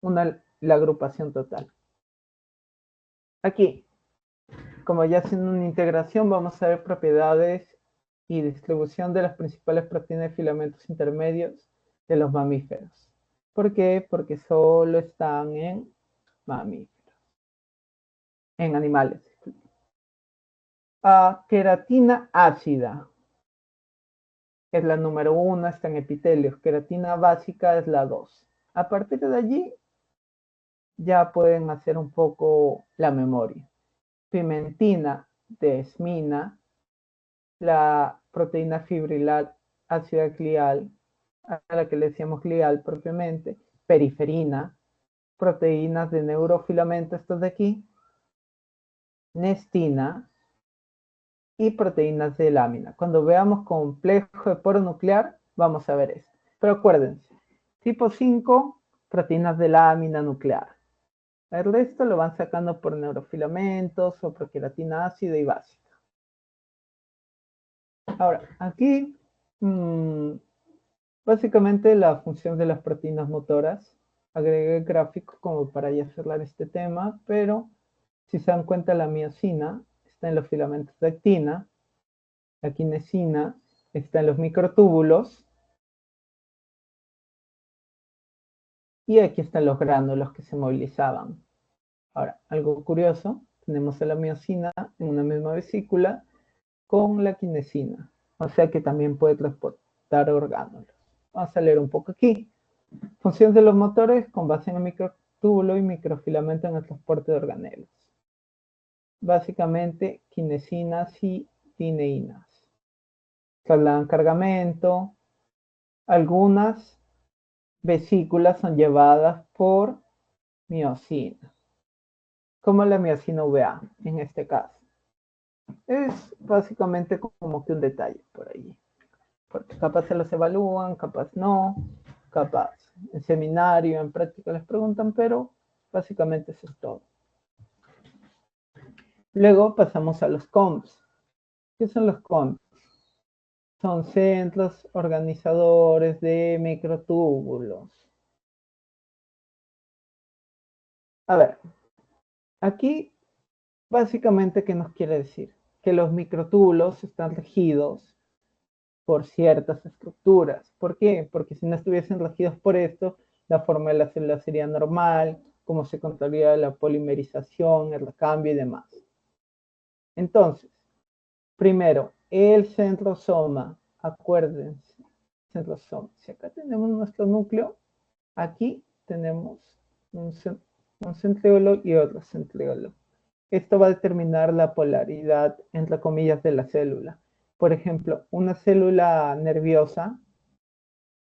la agrupación total. Aquí, como ya haciendo una integración, vamos a ver propiedades y distribución de las principales proteínas y filamentos intermedios de los mamíferos. ¿Por qué? Porque solo están en mamíferos, en animales. Queratina ácida es la número 1, está en epitelios. Queratina básica es la 2. A partir de allí ya pueden hacer un poco la memoria. Pimentina, desmina, la proteína fibrilar ácida glial, a la que le decíamos glial propiamente, periferina, proteínas de neurofilamento, estos de aquí, nestina y proteínas de lámina. Cuando veamos complejo de poro nuclear, vamos a ver esto. Pero acuérdense, tipo 5, proteínas de lámina nuclear. El resto lo van sacando por neurofilamentos o por queratina ácida y básica. Ahora, aquí, básicamente la función de las proteínas motoras. Agregué gráficos como para ya cerrar este tema, pero si se dan cuenta, la miosina está en los filamentos de actina, la quinesina está en los microtúbulos, y aquí están los gránulos que se movilizaban. Ahora, algo curioso, tenemos a la miosina en una misma vesícula con la quinesina, o sea que también puede transportar orgánulos. Vamos a leer un poco aquí. Función de los motores con base en el microtúbulo y microfilamento en el transporte de organelos. Básicamente, quinesinas y tineínas. Trasladan cargamento. Algunas vesículas son llevadas por miosina, como la miosina VA en este caso. Es básicamente como que un detalle por allí, porque capaz se los evalúan, capaz no, capaz en seminario, en práctica les preguntan, pero básicamente eso es todo. Luego pasamos a los COMS. ¿Qué son los COMS? Son centros organizadores de microtúbulos. A ver, aquí básicamente, ¿qué nos quiere decir? Que los microtúbulos están regidos por ciertas estructuras. ¿Por qué? Porque si no estuviesen regidos por esto, la forma de la célula sería normal, cómo se controlaría la polimerización, el recambio y demás. Entonces, primero, el centrosoma. Acuérdense, centrosoma. Si acá tenemos nuestro núcleo, aquí tenemos un centriolo y otro centriolo. Esto va a determinar la polaridad, entre comillas, de la célula. Por ejemplo, una célula nerviosa,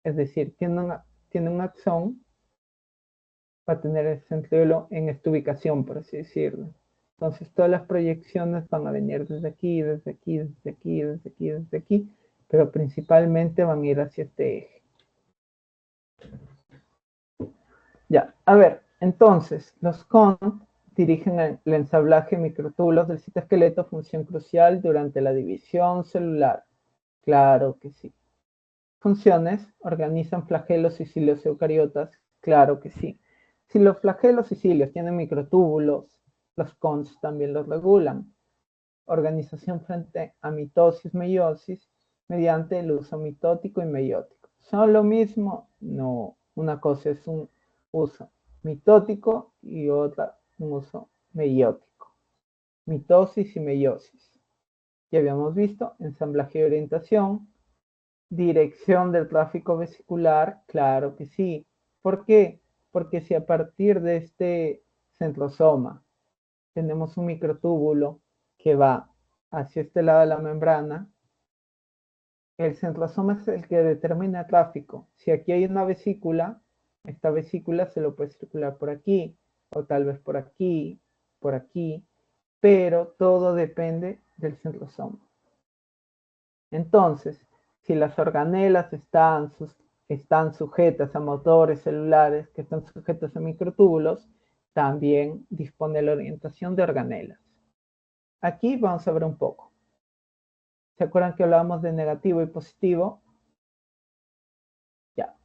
es decir, tiene un axón, va a tener el centriolo en esta ubicación, por así decirlo. Entonces, todas las proyecciones van a venir desde aquí, desde aquí, desde aquí, desde aquí, desde aquí, pero principalmente van a ir hacia este eje. Ya, a ver, entonces, los CON dirigen el ensamblaje de microtúbulos del citoesqueleto, función crucial durante la división celular. Claro que sí. Funciones, organizan flagelos y cilios eucariotas. Claro que sí. Si los flagelos y cilios tienen microtúbulos, los CONs también los regulan. Organización frente a mitosis, meiosis, mediante el uso mitótico y meiótico. ¿Son lo mismo? No. Una cosa es un uso mitótico y otra un uso meiótico. Mitosis y meiosis. Ya habíamos visto ensamblaje y orientación. Dirección del tráfico vesicular, claro que sí. ¿Por qué? Porque si a partir de este centrosoma tenemos un microtúbulo que va hacia este lado de la membrana, el centrosoma es el que determina el tráfico. Si aquí hay una vesícula, esta vesícula se lo puede circular por aquí, o tal vez por aquí, pero todo depende del centrosoma. Entonces, si las organelas están sujetas a motores celulares que están sujetos a microtúbulos, también dispone la orientación de organelas. Aquí vamos a ver un poco. ¿Se acuerdan que hablábamos de negativo y positivo? Ya.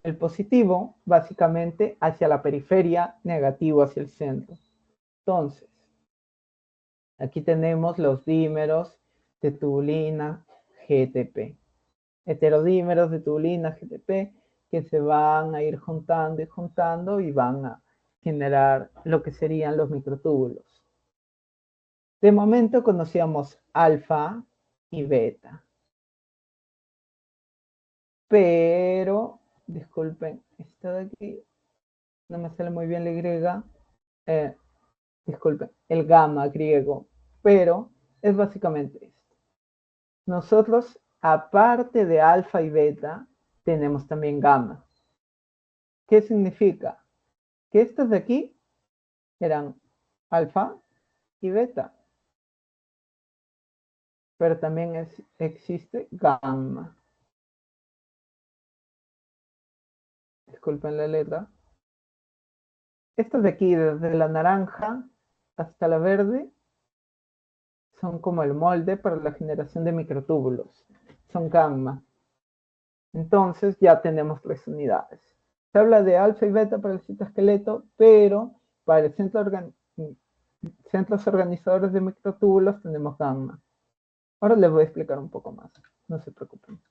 El positivo, básicamente, hacia la periferia, negativo hacia el centro. Entonces, aquí tenemos los dímeros de tubulina, GTP. Heterodímeros de tubulina GTP que se van a ir juntando y juntando y van a generar lo que serían los microtúbulos. De momento conocíamos alfa y beta. Pero, disculpen, esto de aquí no me sale muy bien la Y. Disculpen, el gamma griego. Pero es básicamente esto. Nosotros, aparte de alfa y beta, tenemos también gamma. ¿Qué significa? Que estos de aquí eran alfa y beta. Pero también existe gamma. Disculpen la letra. Estos de aquí, desde la naranja hasta la verde, son como el molde para la generación de microtúbulos. Son gamma. Entonces ya tenemos 3 unidades. Se habla de alfa y beta para el citoesqueleto, pero para el centros organizadores de microtúbulos tenemos gamma. Ahora les voy a explicar un poco más, no se preocupen.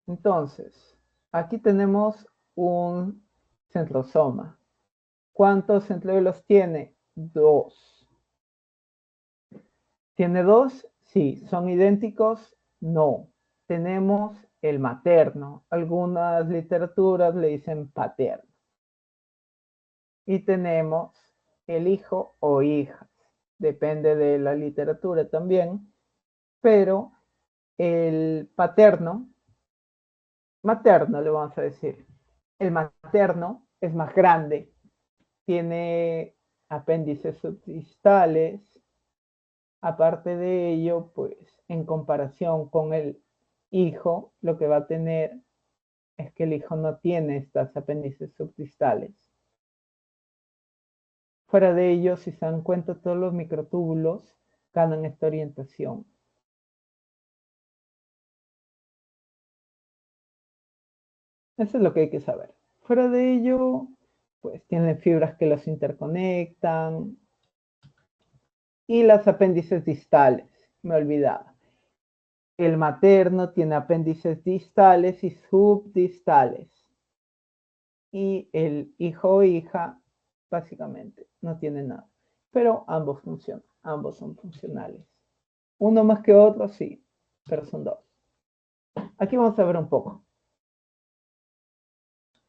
Entonces, aquí tenemos un centrosoma. ¿Cuántos centriolos tiene? 2. ¿Tiene 2? Sí. ¿Son idénticos? No. Tenemos el materno. Algunas literaturas le dicen paterno. Y tenemos el hijo o hija. Depende de la literatura también. Pero el materno le vamos a decir. El materno es más grande. Tiene apéndices subdistales. Aparte de ello, pues en comparación con el hijo, lo que va a tener es que el hijo no tiene estas apéndices subdistales. Fuera de ello, si se dan cuenta, todos los microtúbulos ganan esta orientación. Eso es lo que hay que saber. Fuera de ello, pues tienen fibras que los interconectan. Y las apéndices distales, me olvidaba. El materno tiene apéndices distales y subdistales. Y el hijo o hija, básicamente, no tiene nada. Pero ambos funcionan, ambos son funcionales. Uno más que otro, sí, pero son dos. Aquí vamos a ver un poco.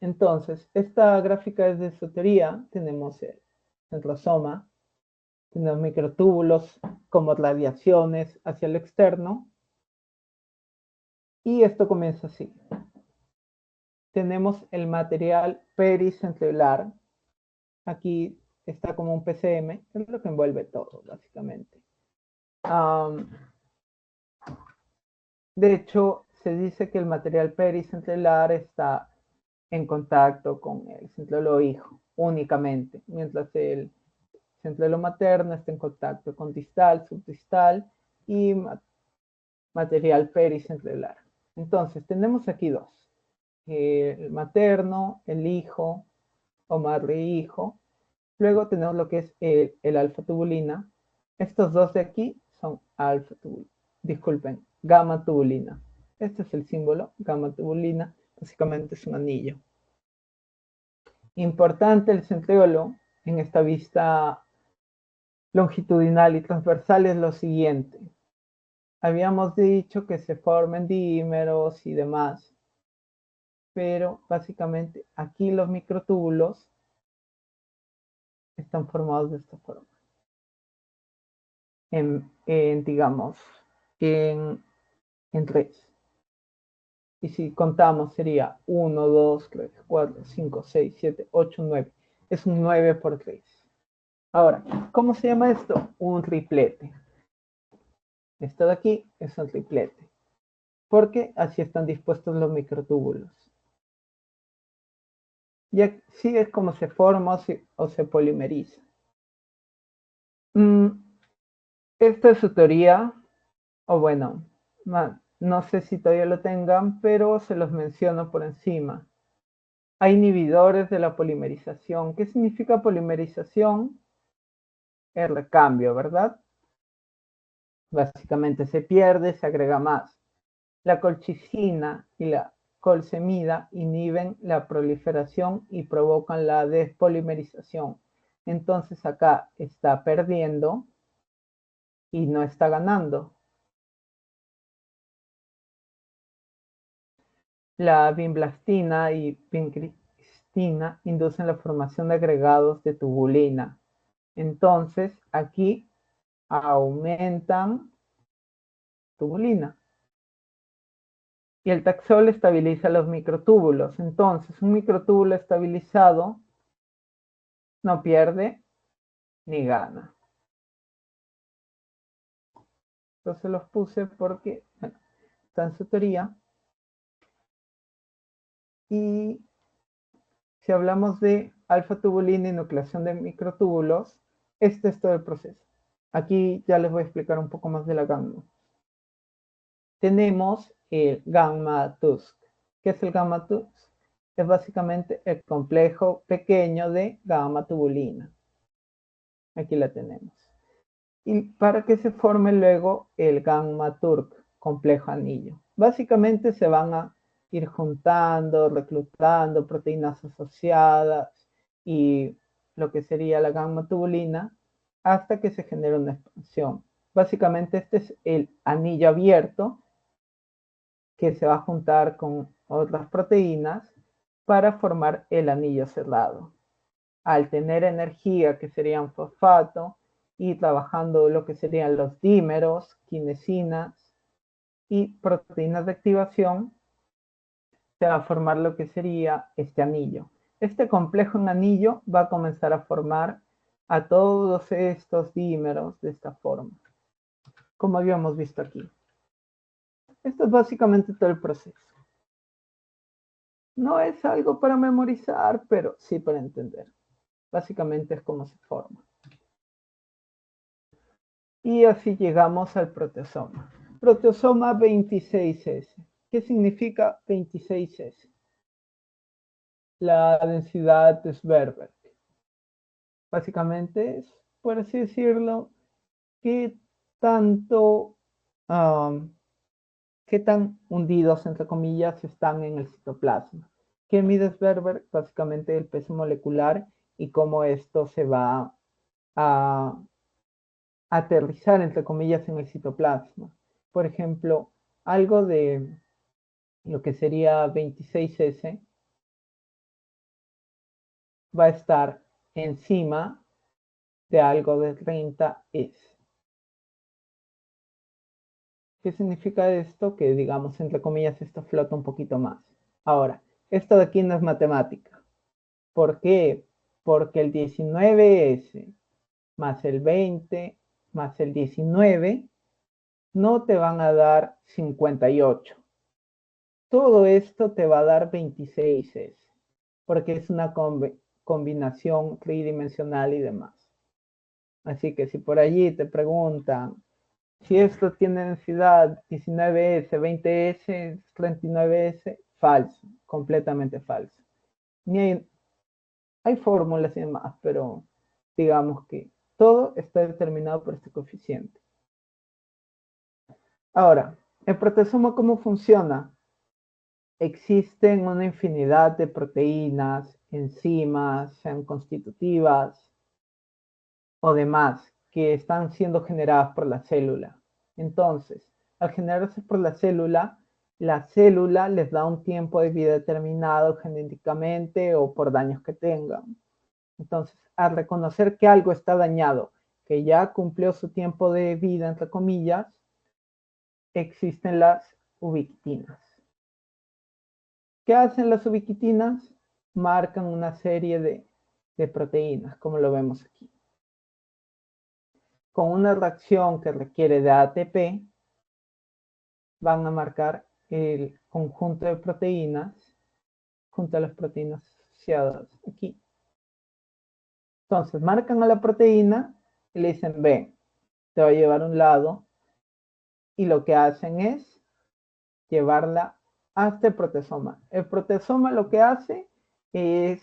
Entonces, esta gráfica es de esotería. Tenemos el centrosoma, tenemos microtúbulos como radiaciones hacia el externo. Y esto comienza así. Tenemos el material pericentriolar. Aquí está como un PCM, es lo que envuelve todo, básicamente. De hecho, se dice que el material pericentriolar está en contacto con el centriolo hijo únicamente, mientras el centriolo materno está en contacto con distal, subdistal y material pericentriolar. Entonces, tenemos aquí dos. El materno, el hijo o madre e hijo. Luego tenemos lo que es el alfa-tubulina. Estos dos de aquí son alfa-tubulina. Disculpen, gamma-tubulina. Este es el símbolo, gamma-tubulina. Básicamente es un anillo. Importante el centriolo en esta vista longitudinal y transversal es lo siguiente. Habíamos dicho que se formen dímeros y demás, pero básicamente aquí los microtúbulos están formados de esta forma. Digamos, en 3. Y si contamos sería 1, 2, 3, 4, 5, 6, 7, 8, 9. Es un 9 por 3. Ahora, ¿cómo se llama esto? Un triplete. Esto de aquí es un triplete. Porque así están dispuestos los microtúbulos. Y así es como se forma o se polimeriza. Esta es su teoría, o bueno, no sé si todavía lo tengan, pero se los menciono por encima. Hay inhibidores de la polimerización. ¿Qué significa polimerización? El recambio, ¿verdad? básicamente se pierde, se agrega más. La colchicina y la colcemida inhiben la proliferación y provocan la despolimerización. Entonces acá está perdiendo y no está ganando. La vinblastina y vincristina inducen la formación de agregados de tubulina. Entonces aquí aumentan tubulina. Y el taxol estabiliza los microtúbulos. Entonces, un microtúbulo estabilizado no pierde ni gana. Entonces los puse porque, bueno, está en su teoría. Y si hablamos de alfa-tubulina y nucleación de microtúbulos, este es todo el proceso. Aquí ya les voy a explicar un poco más de la gamma. Tenemos el gamma-TUSC. ¿Qué es el gamma-TUSC? Es básicamente el complejo pequeño de gamma-tubulina. Aquí la tenemos. Y para que se forme luego el gamma-TURC, complejo anillo. Básicamente se van a ir juntando, reclutando proteínas asociadas y lo que sería la gamma-tubulina hasta que se genere una expansión. Básicamente este es el anillo abierto que se va a juntar con otras proteínas para formar el anillo cerrado. Al tener energía, que serían fosfato, y trabajando lo que serían los dímeros, quinesinas y proteínas de activación, se va a formar lo que sería este anillo. Este complejo en anillo va a comenzar a formar a todos estos dímeros de esta forma, como habíamos visto aquí. Esto es básicamente todo el proceso. No es algo para memorizar, pero sí para entender. Básicamente es cómo se forma. Y así llegamos al proteasoma. Proteasoma 26S. ¿Qué significa 26S? La densidad de Sverberg. Básicamente es, por así decirlo, qué tanto, qué tan hundidos, entre comillas, están en el citoplasma. ¿Qué mide Sverberg? Básicamente el peso molecular y cómo esto se va a aterrizar, entre comillas, en el citoplasma. Por ejemplo, algo de lo que sería 26S va a estar encima de algo de 30S. ¿Qué significa esto? Que digamos, entre comillas, esto flota un poquito más. Ahora, esto de aquí no es matemática. ¿Por qué? Porque el 19S más el 20 más el 19 no te van a dar 58. Todo esto te va a dar 26S, porque es una combinación tridimensional y demás. Así que si por allí te preguntan si esto tiene densidad 19S, 20S, 39S, falso, completamente falso. Ni hay fórmulas y demás, pero digamos que todo está determinado por este coeficiente. Ahora, ¿el proteasoma cómo funciona? Existen una infinidad de proteínas, enzimas, sean constitutivas o demás, que están siendo generadas por la célula. Entonces, al generarse por la célula les da un tiempo de vida determinado genéticamente o por daños que tengan. Entonces, al reconocer que algo está dañado, que ya cumplió su tiempo de vida, entre comillas, existen las ubiquitinas. ¿Qué hacen las ubiquitinas? Marcan una serie de proteínas, como lo vemos aquí. Con una reacción que requiere de ATP, van a marcar el conjunto de proteínas junto a las proteínas asociadas aquí. Entonces, marcan a la proteína y le dicen, ven, te va a llevar a un lado, y lo que hacen es llevarla hasta el proteasoma. El proteasoma lo que hace es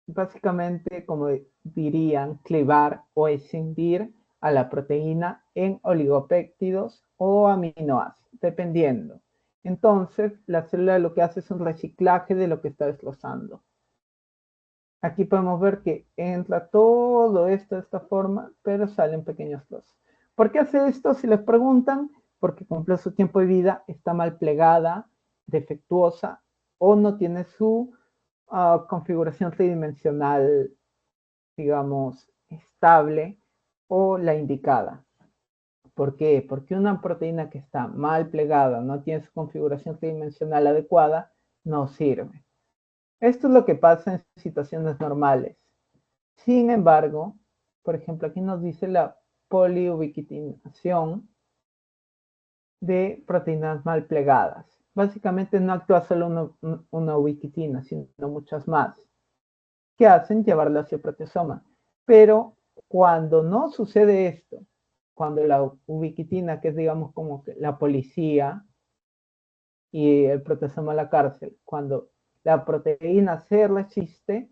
básicamente, como dirían, clivar o escindir a la proteína en oligopéptidos o aminoácidos, dependiendo. Entonces, la célula lo que hace es un reciclaje de lo que está desglosando. Aquí podemos ver que entra todo esto de esta forma, pero salen pequeños trozos. ¿Por qué hace esto? Si les preguntan, porque cumple su tiempo de vida, está mal plegada, defectuosa o no tiene su configuración tridimensional, digamos, estable o la indicada. ¿Por qué? Porque una proteína que está mal plegada, no tiene su configuración tridimensional adecuada, no sirve. Esto es lo que pasa en situaciones normales. Sin embargo, por ejemplo, aquí nos dice la poliubiquitinación de proteínas mal plegadas. Básicamente no actúa solo una ubiquitina, sino muchas más, que hacen llevarlo hacia el proteasoma. Pero cuando no sucede esto, cuando la ubiquitina, que es digamos como que la policía y el proteasoma la cárcel, cuando la proteína se resiste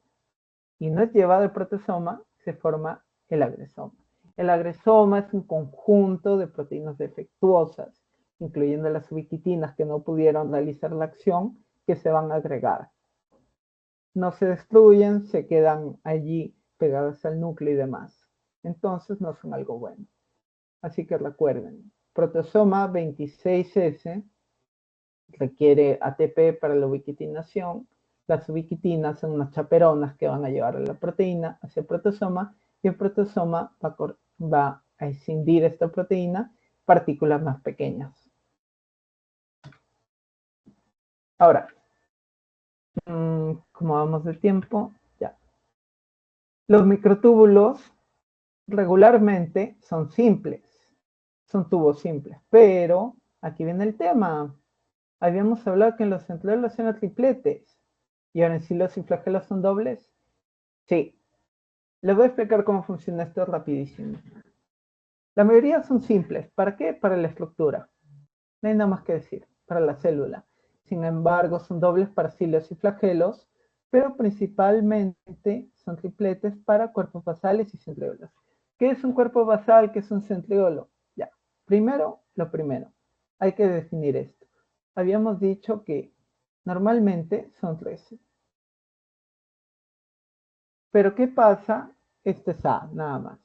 y no es llevada al proteasoma, se forma el agresoma. El agresoma es un conjunto de proteínas defectuosas, incluyendo las ubiquitinas que no pudieron realizar la acción, que se van a agregar. No se destruyen, se quedan allí pegadas al núcleo y demás. Entonces no son algo bueno. Así que recuerden, proteasoma 26S requiere ATP para la ubiquitinación. Las ubiquitinas son unas chaperonas que van a llevar a la proteína hacia el proteasoma y el proteasoma va a escindir esta proteína partículas más pequeñas. Ahora, como vamos de tiempo, ya. Los microtúbulos regularmente son simples, son tubos simples, pero aquí viene el tema. Habíamos hablado que en los centriolos eran tripletes y ahora en silos y flagelos son dobles. Sí, les voy a explicar cómo funciona esto rapidísimo. La mayoría son simples. ¿Para qué? Para la estructura. No hay nada más que decir. Para la célula. Sin embargo, son dobles para cilios y flagelos, pero principalmente son tripletes para cuerpos basales y centriolos. ¿Qué es un cuerpo basal? ¿Qué es un centriolo? Ya. Primero, lo primero. Hay que definir esto. Habíamos dicho que normalmente son 13. Pero ¿qué pasa? Este es A, nada más.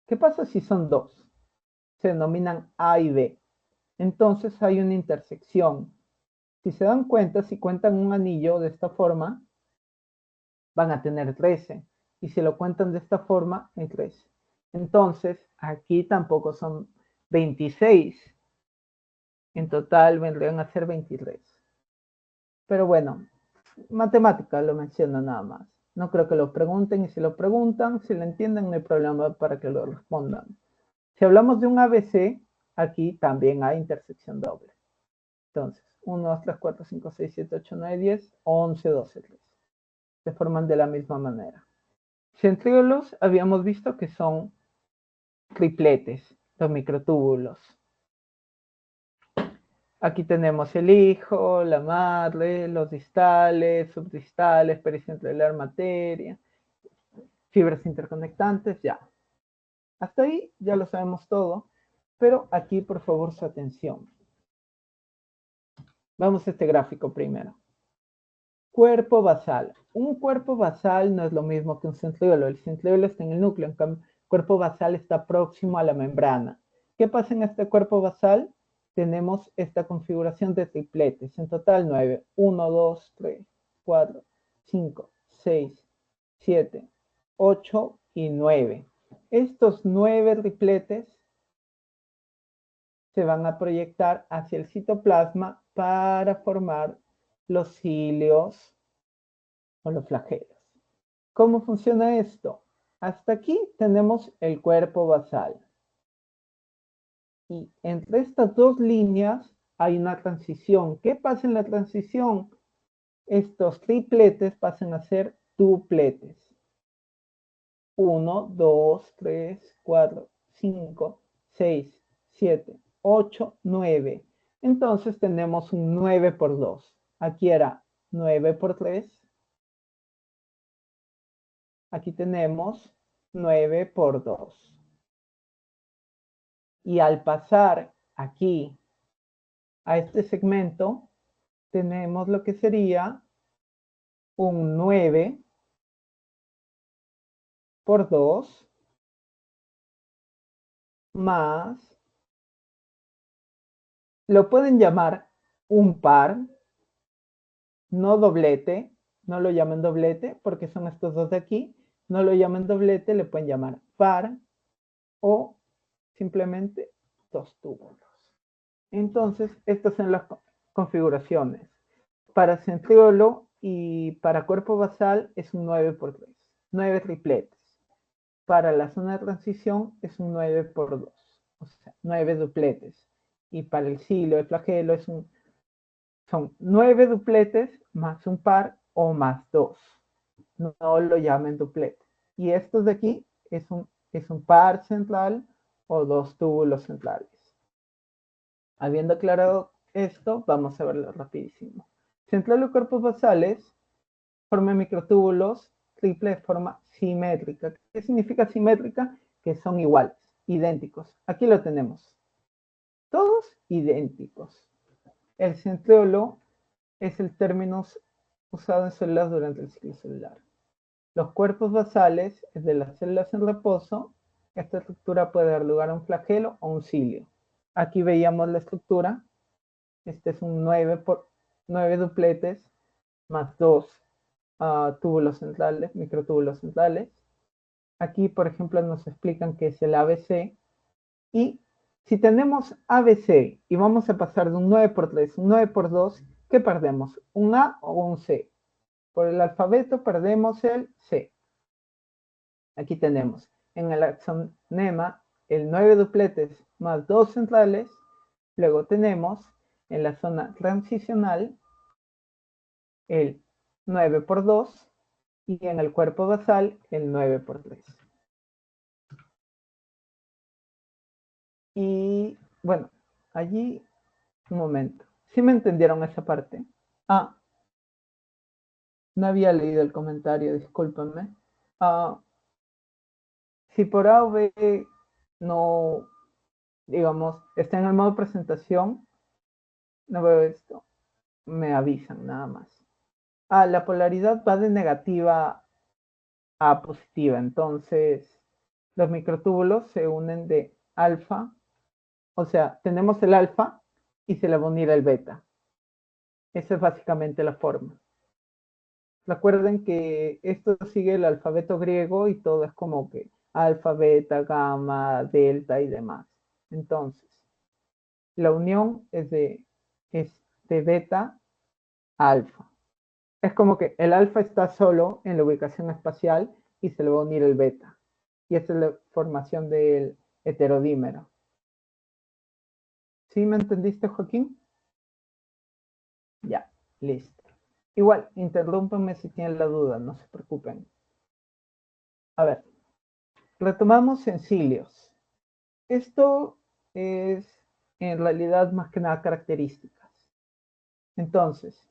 ¿Qué pasa si son 2? Se denominan A y B. Entonces hay una intersección. Si se dan cuenta, si cuentan un anillo de esta forma, van a tener 13. Y si lo cuentan de esta forma, hay 13. Entonces, aquí tampoco son 26. En total vendrían a ser 23. Pero bueno, matemática lo menciono nada más. No creo que lo pregunten y si lo preguntan, si lo entienden, no hay problema para que lo respondan. Si hablamos de un ABC, aquí también hay intersección doble. Entonces, 1, 2, 3, 4, 5, 6, 7, 8, 9, 10, 11, 12, 13. Se forman de la misma manera. Centriolos habíamos visto que son tripletes, los microtúbulos. Aquí tenemos el hijo, la madre, los distales, subdistales, pericentriolar materia, fibras interconectantes, ya. Hasta ahí ya lo sabemos todo, pero aquí por favor su atención. Vamos a este gráfico primero. Cuerpo basal. Un cuerpo basal no es lo mismo que un centriolo. El centriolo está en el núcleo, en cambio, el cuerpo basal está próximo a la membrana. ¿Qué pasa en este cuerpo basal? Tenemos esta configuración de tripletes. En total 9. 1, 2, 3, 4, 5, 6, 7, 8 y 9. Estos 9 tripletes se van a proyectar hacia el citoplasma para formar los cilios o los flagelos. ¿Cómo funciona esto? Hasta aquí tenemos el cuerpo basal. Y entre estas dos líneas hay una transición. ¿Qué pasa en la transición? Estos tripletes pasan a ser dupletes. 1, 2, 3, 4, 5, 6, 7, 8, 9. Entonces tenemos un 9 por 2. Aquí era 9 por 3. Aquí tenemos 9 por 2. Y al pasar aquí a este segmento, tenemos lo que sería un 9 por 2 más, lo pueden llamar un par, no doblete, no lo llamen doblete porque son estos dos de aquí, no lo llamen doblete, le pueden llamar par o simplemente dos túbulos. Entonces, estas son las configuraciones. Para centriolo y para cuerpo basal es un 9 por 3, 9 tripletes. Para la zona de transición es un 9 por 2, o sea, 9 dupletes. Y para el cilo, el flagelo, son 9 dupletes más un par o más 2. No lo llamen duplete. Y estos de aquí es un par central o dos túbulos centrales. Habiendo aclarado esto, vamos a verlo rapidísimo. Central y cuerpos basales forman microtúbulos triple de forma simétrica. ¿Qué significa simétrica? Que son iguales, idénticos. Aquí lo tenemos. Todos idénticos. El centriolo es el término usado en células durante el ciclo celular. Los cuerpos basales es de las células en reposo. Esta estructura puede dar lugar a un flagelo o un cilio. Aquí veíamos la estructura. Este es un 9 dupletes más 2 túbulos centrales, microtúbulos centrales. Aquí, por ejemplo, nos explican que es el ABC. Y si tenemos ABC y vamos a pasar de un 9 por 3 a un 9 por 2, ¿qué perdemos? ¿Un A o un C? Por el alfabeto perdemos el C. Aquí tenemos en el axonema el 9 dupletes más 2 centrales. Luego tenemos en la zona transicional el 9 por 2 y en el cuerpo basal el 9 por 3. Y bueno, allí un momento. ¿Sí me entendieron esa parte? Ah, no había leído el comentario, discúlpenme. Si por A o B no, digamos, está en el modo presentación, no veo esto, me avisan nada más. La polaridad va de negativa a positiva, entonces los microtúbulos se unen de alfa, o sea, tenemos el alfa y se le va a unir el beta. Esa es básicamente la forma. Recuerden que esto sigue el alfabeto griego y todo es como que alfa, beta, gamma, delta y demás. Entonces, la unión es de beta a alfa. Es como que el alfa está solo en la ubicación espacial y se le va a unir el beta. Y esa es la formación del heterodímero. ¿Sí me entendiste, Joaquín? Ya, listo. Igual, interrúmpanme si tienen la duda, no se preocupen. A ver, retomamos en cilios. Esto es en realidad más que nada características. Entonces,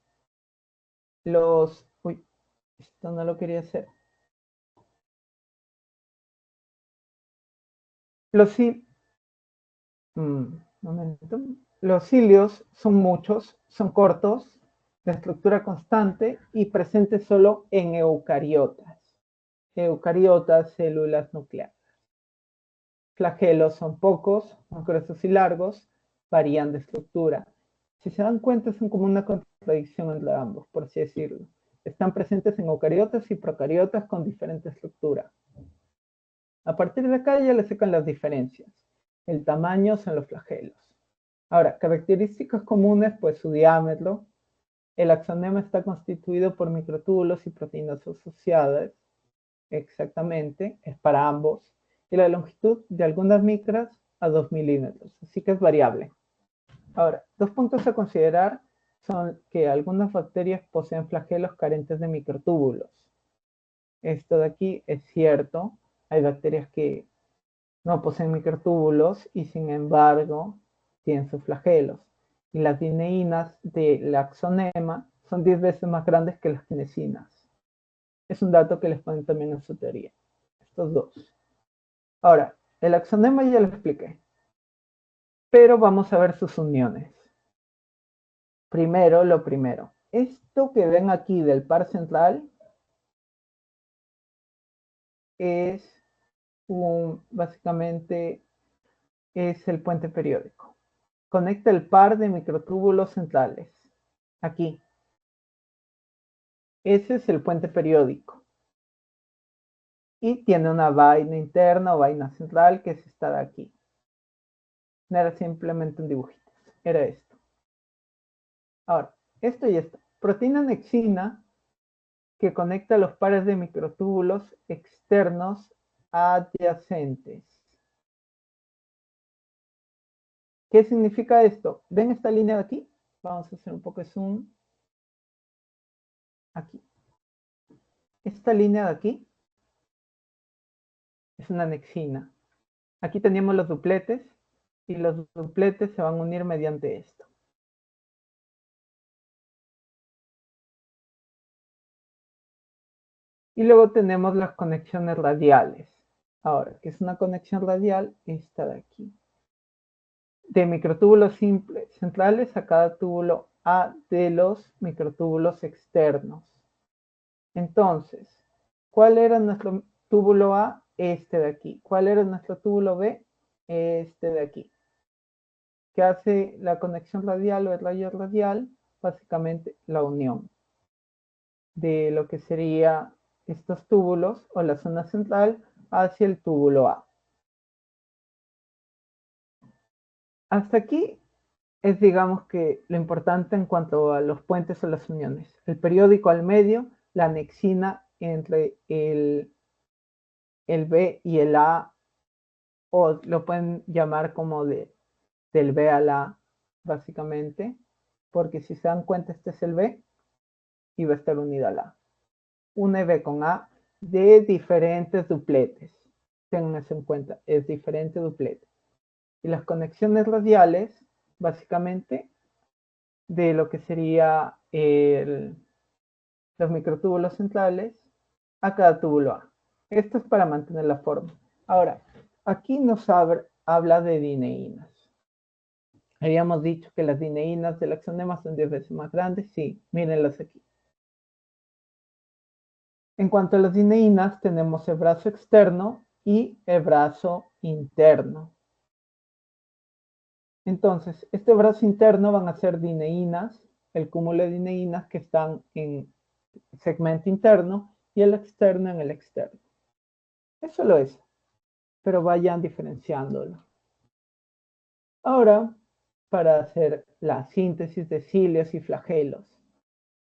uy, esto no lo quería hacer. Los, momento. Los cilios son muchos, son cortos, de estructura constante y presentes solo en eucariotas. Eucariotas, células nucleares. Flagelos son pocos, son gruesos y largos, varían de estructura. Si se dan cuenta, son como una contradicción entre ambos, por así decirlo. Están presentes en eucariotas y procariotas con diferente estructura. A partir de acá ya le sacan las diferencias. El tamaño son los flagelos. Ahora, características comunes, pues su diámetro. El axonema está constituido por microtúbulos y proteínas asociadas. Exactamente, es para ambos. Y la longitud de algunas micras a 2 milímetros, así que es variable. Ahora, dos puntos a considerar son que algunas bacterias poseen flagelos carentes de microtúbulos. Esto de aquí es cierto. Hay bacterias que no poseen microtúbulos y sin embargo tienen sus flagelos. Y las dineínas del axonema son 10 veces más grandes que las kinesinas. Es un dato que les ponen también en su teoría. Estos dos. Ahora, el axonema ya lo expliqué. pero vamos a ver sus uniones. Primero, lo primero. Esto que ven aquí del par central es básicamente es el puente periódico. Conecta el par de microtúbulos centrales. Aquí. Ese es el puente periódico. Y tiene una vaina interna o vaina central que es esta de aquí. No era simplemente un dibujito. Era esto. Ahora, esto y esto. Proteína anexina que conecta los pares de microtúbulos externos adyacentes. ¿Qué significa esto? ¿Ven esta línea de aquí? Vamos a hacer un poco de zoom. Aquí. Esta línea de aquí es una anexina. Aquí teníamos los dupletes y los dupletes se van a unir mediante esto. Y luego tenemos las conexiones radiales. Ahora, ¿qué es una conexión radial? Esta de aquí. De microtúbulos simples centrales a cada túbulo A de los microtúbulos externos. Entonces, ¿cuál era nuestro túbulo A? Este de aquí. ¿Cuál era nuestro túbulo B? Este de aquí. ¿Qué hace la conexión radial o el rayo radial? Básicamente la unión de lo que sería estos túbulos o la zona central hacia el túbulo A. Hasta aquí es, digamos, que lo importante en cuanto a los puentes o las uniones. El periódico al medio, la anexina entre el B y el A, o lo pueden llamar como del B al A, básicamente, porque si se dan cuenta, este es el B y va a estar unido al A. Une B con A de diferentes dupletes. Tengan eso en cuenta, es diferente duplete. Y las conexiones radiales, básicamente, de lo que sería los microtúbulos centrales a cada túbulo A. Esto es para mantener la forma. Ahora, aquí nos habla de dineínas. Habíamos dicho que las dineínas del axonema son 10 veces más grandes. Sí, mírenlas aquí. En cuanto a las dineínas, tenemos el brazo externo y el brazo interno. Entonces, este brazo interno van a ser dineínas, el cúmulo de dineínas que están en segmento interno y el externo en el externo. Eso lo es, pero vayan diferenciándolo. Ahora, para hacer la síntesis de cilios y flagelos.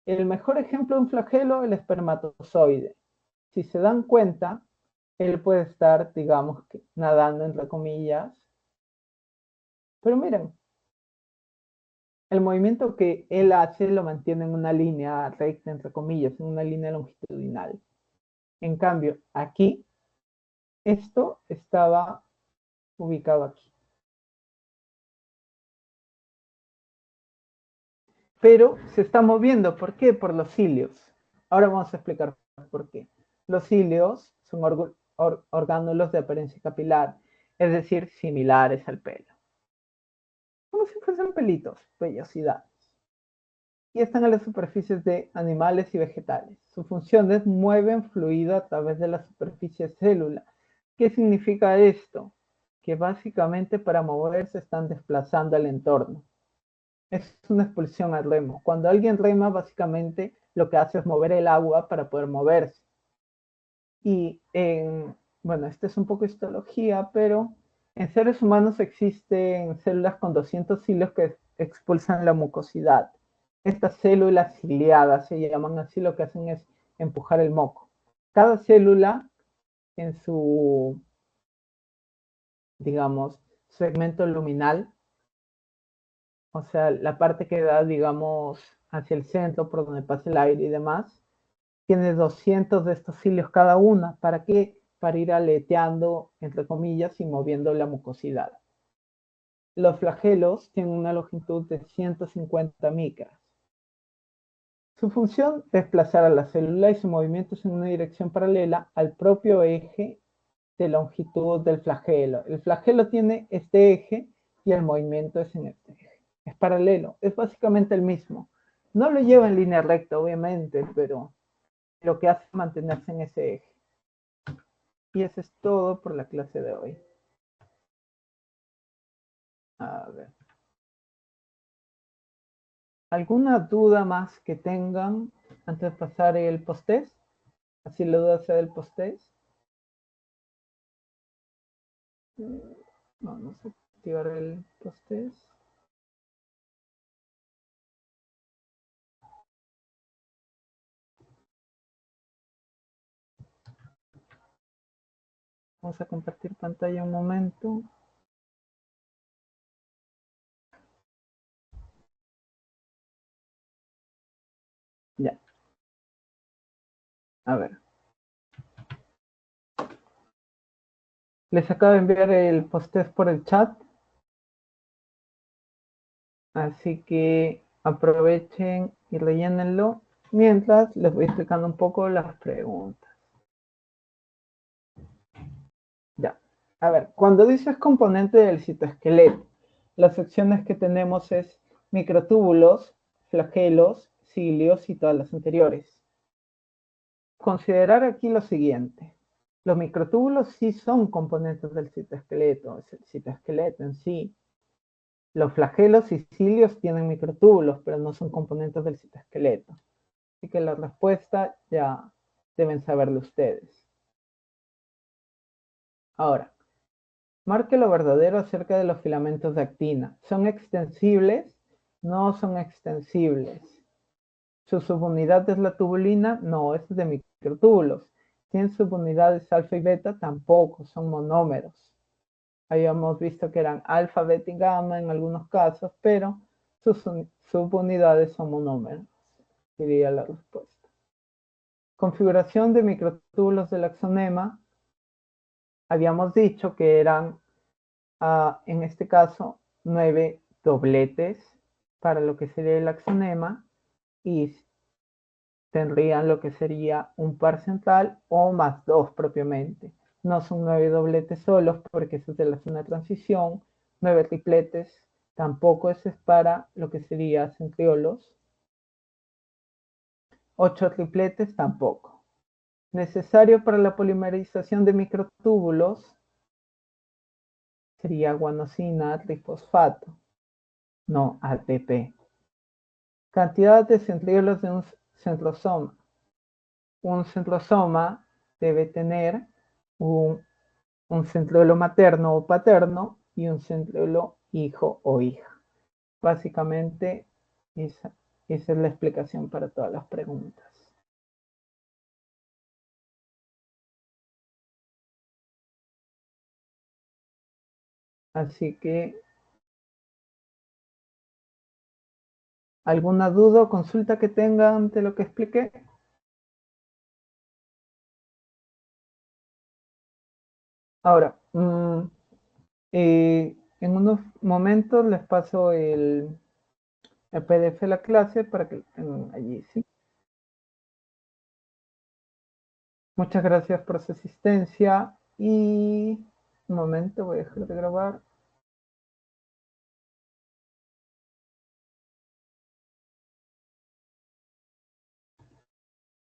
El mejor ejemplo de un flagelo es el espermatozoide. Si se dan cuenta, él puede estar, digamos, nadando entre comillas. Pero miren, el movimiento que él hace lo mantiene en una línea recta, entre comillas, en una línea longitudinal. En cambio, aquí, esto estaba ubicado aquí. Pero se está moviendo. ¿Por qué? Por los cilios. Ahora vamos a explicar por qué. Los cilios son orgánulos de apariencia capilar, es decir, similares al pelo. Como si fuesen pelitos, vellosidades. Y están en las superficies de animales y vegetales. Su función es mueven fluido a través de la superficie célula. ¿Qué significa esto? Que básicamente para moverse están desplazando el entorno. Es una expulsión al remo. Cuando alguien rema, básicamente lo que hace es mover el agua para poder moverse. Y bueno, esta es un poco histología, pero en seres humanos existen células con 200 cilios que expulsan la mucosidad. Estas células ciliadas se llaman así, lo que hacen es empujar el moco. Cada célula en su, digamos, segmento luminal, o sea, la parte que da, digamos, hacia el centro, por donde pasa el aire y demás, tiene 200 de estos cilios cada una. ¿Para qué? Para ir aleteando, entre comillas, y moviendo la mucosidad. Los flagelos tienen una longitud de 150 micras. Su función es desplazar a la célula y su movimiento es en una dirección paralela al propio eje de longitud del flagelo. El flagelo tiene este eje y el movimiento es en este eje. Es paralelo, es básicamente el mismo. No lo lleva en línea recta, obviamente, pero lo que hace es mantenerse en ese eje. Y eso es todo por la clase de hoy. A ver. ¿Alguna duda más que tengan antes de pasar el post-test? Así la duda sea del post-test. Vamos a activar el post-test. Vamos a compartir pantalla un momento. Ya. A ver. Les acabo de enviar el post-test por el chat. Así que aprovechen y rellénenlo mientras les voy explicando un poco las preguntas. Ya. A ver, cuando dices componente del citoesqueleto, las secciones que tenemos es microtúbulos, flagelos, cilios y todas las anteriores. Considerar aquí lo siguiente. Los microtúbulos sí son componentes del citoesqueleto, es el citoesqueleto en sí. Los flagelos y cilios tienen microtúbulos, pero no son componentes del citoesqueleto. Así que la respuesta ya deben saberlo ustedes. Ahora, marque lo verdadero acerca de los filamentos de actina. ¿Son extensibles? No son extensibles. ¿Su subunidad es la tubulina? No, es de microtúbulos. ¿Tienen subunidades alfa y beta? Tampoco, son monómeros. Habíamos visto que eran alfa, beta y gamma en algunos casos, pero sus subunidades son monómeros. Sería la respuesta. Configuración de microtúbulos del axonema. Habíamos dicho que eran, en este caso, 9 dobletes para lo que sería el axonema y tendrían lo que sería un par central o más 2 propiamente. No son 9 dobletes solos porque eso es de la zona de transición, 9 tripletes tampoco, eso es para lo que sería centriolos, 8 tripletes tampoco. Necesario para la polimerización de microtúbulos sería guanosina trifosfato, no ATP. Cantidad de centriolos de un centrosoma. Un centrosoma debe tener un centriolo materno o paterno y un centriolo hijo o hija. Básicamente, esa es la explicación para todas las preguntas. Así que, ¿alguna duda o consulta que tengan de lo que expliqué? Ahora, en unos momentos les paso el PDF de la clase para que lo tengan allí, ¿sí? Muchas gracias por su asistencia y un momento, voy a dejar de grabar.